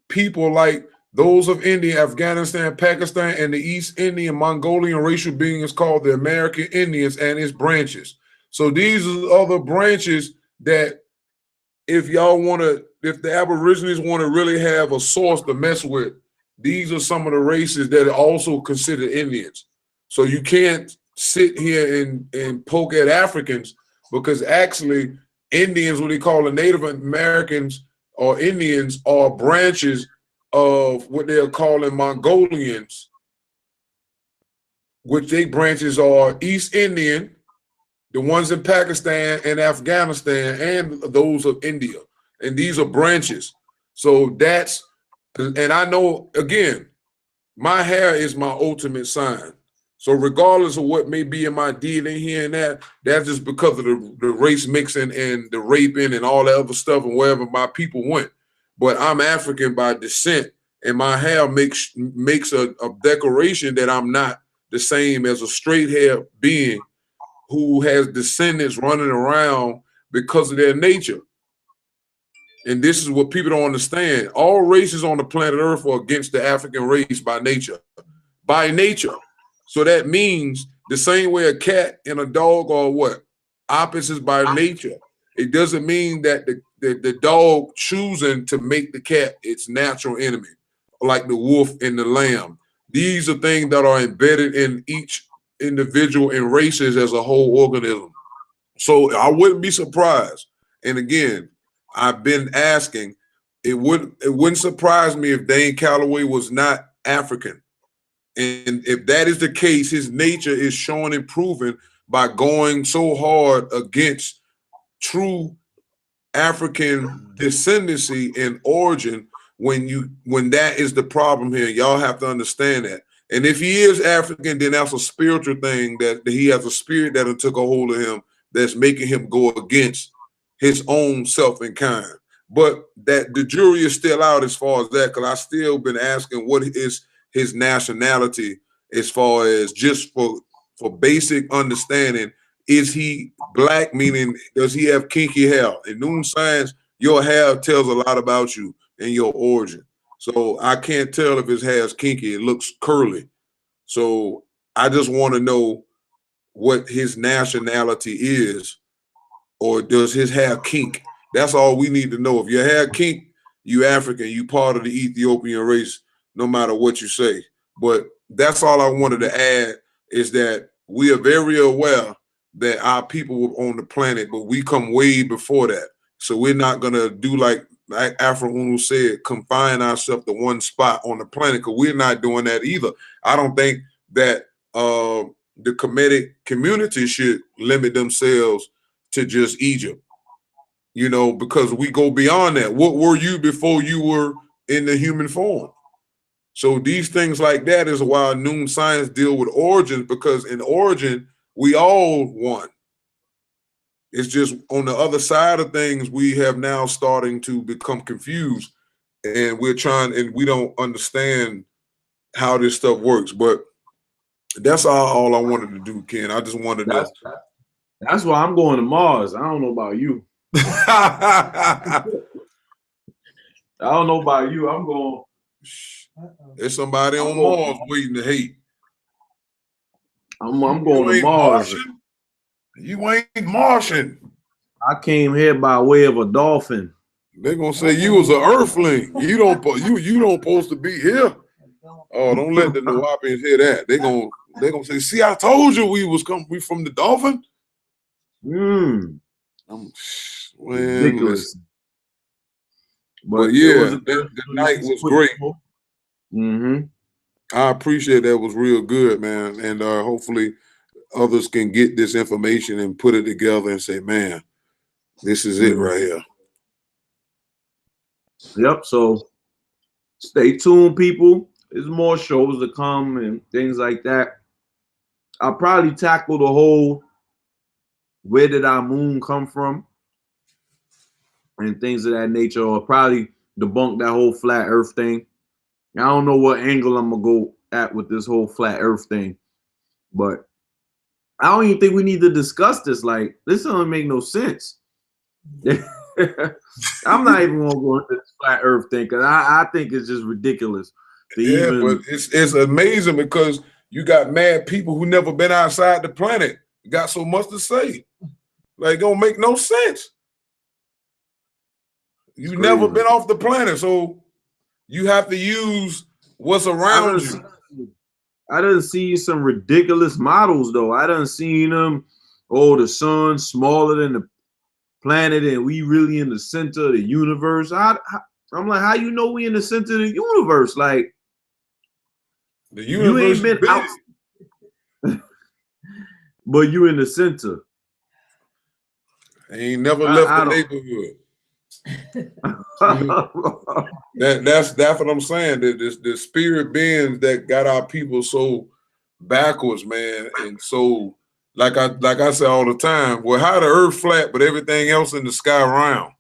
people like those of India, Afghanistan, Pakistan, and the East Indian Mongolian racial beings called the American Indians and its branches. So these are the other branches that if y'all want to, if the Aborigines want to really have a source to mess with, these are some of the races that are also considered Indians. So you can't sit here and poke at Africans, because actually Indians, what they call the Native Americans or Indians, are branches of what they're calling Mongolians, which they branches are East Indian, the ones in Pakistan and Afghanistan, and those of India. And these are branches. So that's, and I know, again, my hair is my ultimate sign. So regardless of what may be in my DNA here and that, that's just because of the race mixing and the raping and all that other stuff and wherever my people went. But I'm African by descent, and my hair makes a declaration that I'm not the same as a straight hair being who has descendants running around because of their nature. And this is what people don't understand. All races on the planet Earth are against the African race by nature. By nature. So that means the same way a cat and a dog are what? Opposites by nature. It doesn't mean that the dog choosing to make the cat its natural enemy, like the wolf and the lamb. These are things that are embedded in each individual and races as a whole organism. So I wouldn't be surprised. And again, I've been asking, it wouldn't surprise me if Dane Calloway was not African. And if that is the case, his nature is showing and proven by going so hard against true African descendancy and origin when that is the problem here. Y'all have to understand that. And if he is African, then that's a spiritual thing, that he has a spirit that took a hold of him that's making him go against his own self and kind. But that the jury is still out as far as that, because I still been asking what is his nationality as far as just for basic understanding. Is he black, meaning does he have kinky hair? In Noon Science, your hair tells a lot about you and your origin. So I can't tell if his hair is kinky. It looks curly. So I just want to know what his nationality is, or does his hair kink? That's all we need to know. If your hair kink, you African, you part of the Ethiopian race, no matter what you say. But that's all I wanted to add, is that we are very aware that our people were on the planet, but we come way before that. So we're not going to do like Afro Unu said, confine ourselves to one spot on the planet, because we're not doing that either. I don't think that the Kemetic community should limit themselves to just Egypt, you know, because we go beyond that. What were you before you were in the human form? So these things like that is why Noon Science deal with origins, because in origin, we all one. It's just on the other side of things, we have now starting to become confused, and we're trying, and we don't understand how this stuff works. But that's all I wanted to do, Ken. I just wanted to. That's why I'm going to Mars. I don't know about you. I don't know about you. I'm going. There's somebody on Mars waiting to hate. I'm going to Mars. Martian? You ain't Martian. I came here by way of a dolphin. They're gonna say you was an earthling. You don't supposed to be here. Oh, don't let the Nuwapians hear that. They're gonna say, see, I told you we from the dolphin. Ridiculous. But yeah, the night was great. I appreciate that. It was real good, man. And hopefully others can get this information and put it together and say, man, this is it right here. Yep. So stay tuned, people. There's more shows to come and things like that. I'll probably tackle the whole where did our moon come from and things of that nature, or probably debunk that whole flat earth thing. I don't know what angle I'm gonna go at with this whole flat earth thing, but I don't even think we need to discuss this. Like, this doesn't make no sense. I'm not even gonna go into this flat earth thing, because I think it's just ridiculous. But it's amazing, because you got mad people who never been outside the planet, got so much to say. Like, it don't make no sense. You never been off the planet, so you have to use what's around you. I done seen some ridiculous models, though. I done seen them, the sun's smaller than the planet and we really in the center of the universe. I'm like, how you know we in the center of the universe? Like, the universe, you ain't been out, but you in the center. Ain't never left the neighborhood. That's what I'm saying. The spirit beings that got our people so backwards, man. And so, like I say all the time, well, how the earth flat, but everything else in the sky round?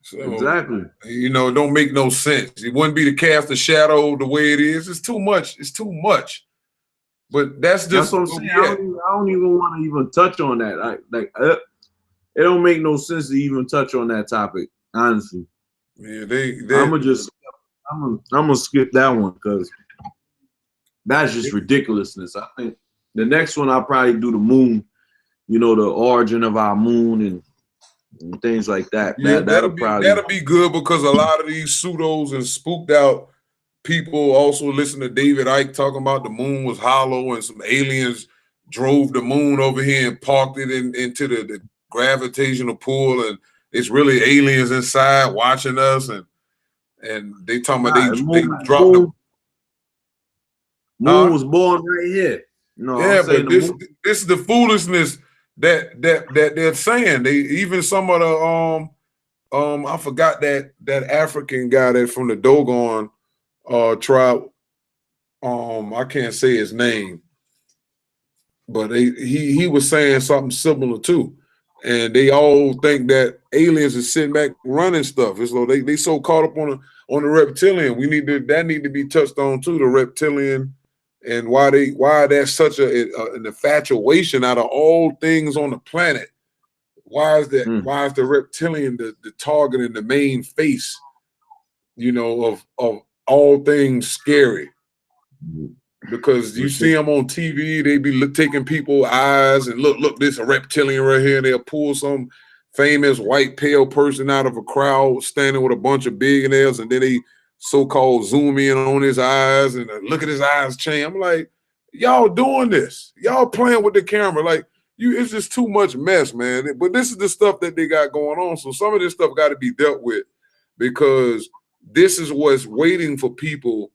So, Exactly. you know, it don't make no sense. It wouldn't be to cast a shadow the way it is. It's too much. It's too much. But that's just what I'm saying. I don't even want to even touch on that. It don't make no sense to even touch on that topic, honestly. Yeah, I'm gonna skip that one because that's just ridiculousness. I think the next one I'll probably do the moon, you know, the origin of our moon and things like that. Yeah, that'll be good because a lot of these pseudos and spooked out people also listen to David Icke talking about the moon was hollow and some aliens drove the moon over here and parked it into the gravitational pull, and it's really aliens inside watching us, and they talking about they dropped the moon was born right here. No, yeah, but this is the foolishness that they're saying. They even some of the I forgot that African guy that from the Dogon tribe. I can't say his name, but he was saying something similar too. And they all think that aliens are sitting back running stuff. As though they so caught up on the reptilian. That need to be touched on too, the reptilian, and why that's such an infatuation out of all things on the planet. Why is the reptilian the target and the main face, you know, of all things scary? Because you see them on TV, they be taking people's eyes and look, this a reptilian right here. And they'll pull some famous white pale person out of a crowd standing with a bunch of billionaires, and then they so-called zoom in on his eyes and look at his eyes change. I'm like, y'all doing this? Y'all playing with the camera? Like, it's just too much mess, man. But this is the stuff that they got going on. So some of this stuff got to be dealt with because this is what's waiting for people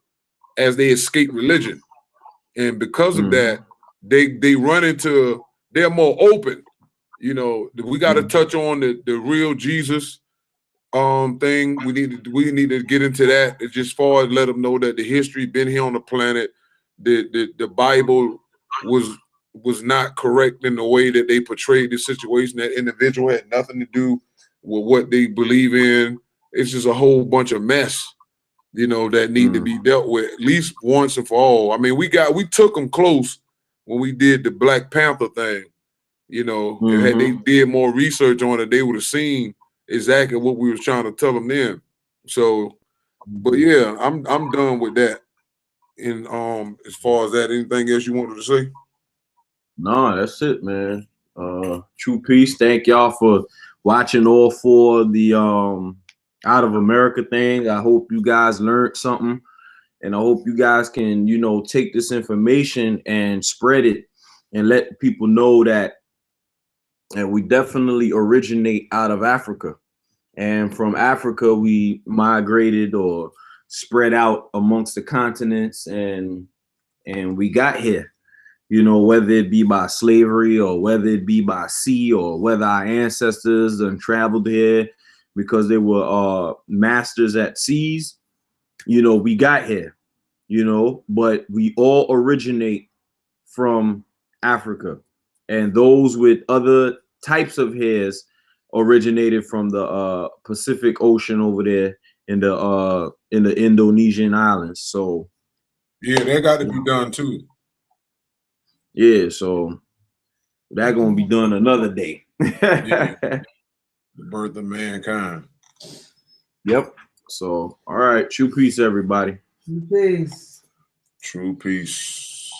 as they escape religion. And because of that, they run into, they're more open. You know, we got to touch on the real Jesus thing. We need to get into that. It's just far as let them know that the history been here on the planet. The Bible was not correct in the way that they portrayed the situation. That individual had nothing to do with what they believe in. It's just a whole bunch of mess, you know, that need to be dealt with at least once and for all. I mean, we took them close when we did the Black Panther thing. You know, had they did more research on it, they would have seen exactly what we was trying to tell them then. So, but yeah, I'm done with that. And as far as that, anything else you wanted to say? No, that's it, man. True peace. Thank y'all for watching all 4 of the Out of America thing. I hope you guys learned something, and I hope you guys can, you know, take this information and spread it and let people know that we definitely originate out of Africa, and from Africa we migrated or spread out amongst the continents, and we got here. You know, whether it be by slavery or whether it be by sea or whether our ancestors done traveled here because they were masters at seas, you know, we got here, you know, but we all originate from Africa. And those with other types of hairs originated from the Pacific Ocean over there in the Indonesian islands. So yeah, that got to be done too. Yeah, so that gonna be done another day. Yeah. The birth of mankind. Yep. So, all right. True peace, everybody. True peace. True peace.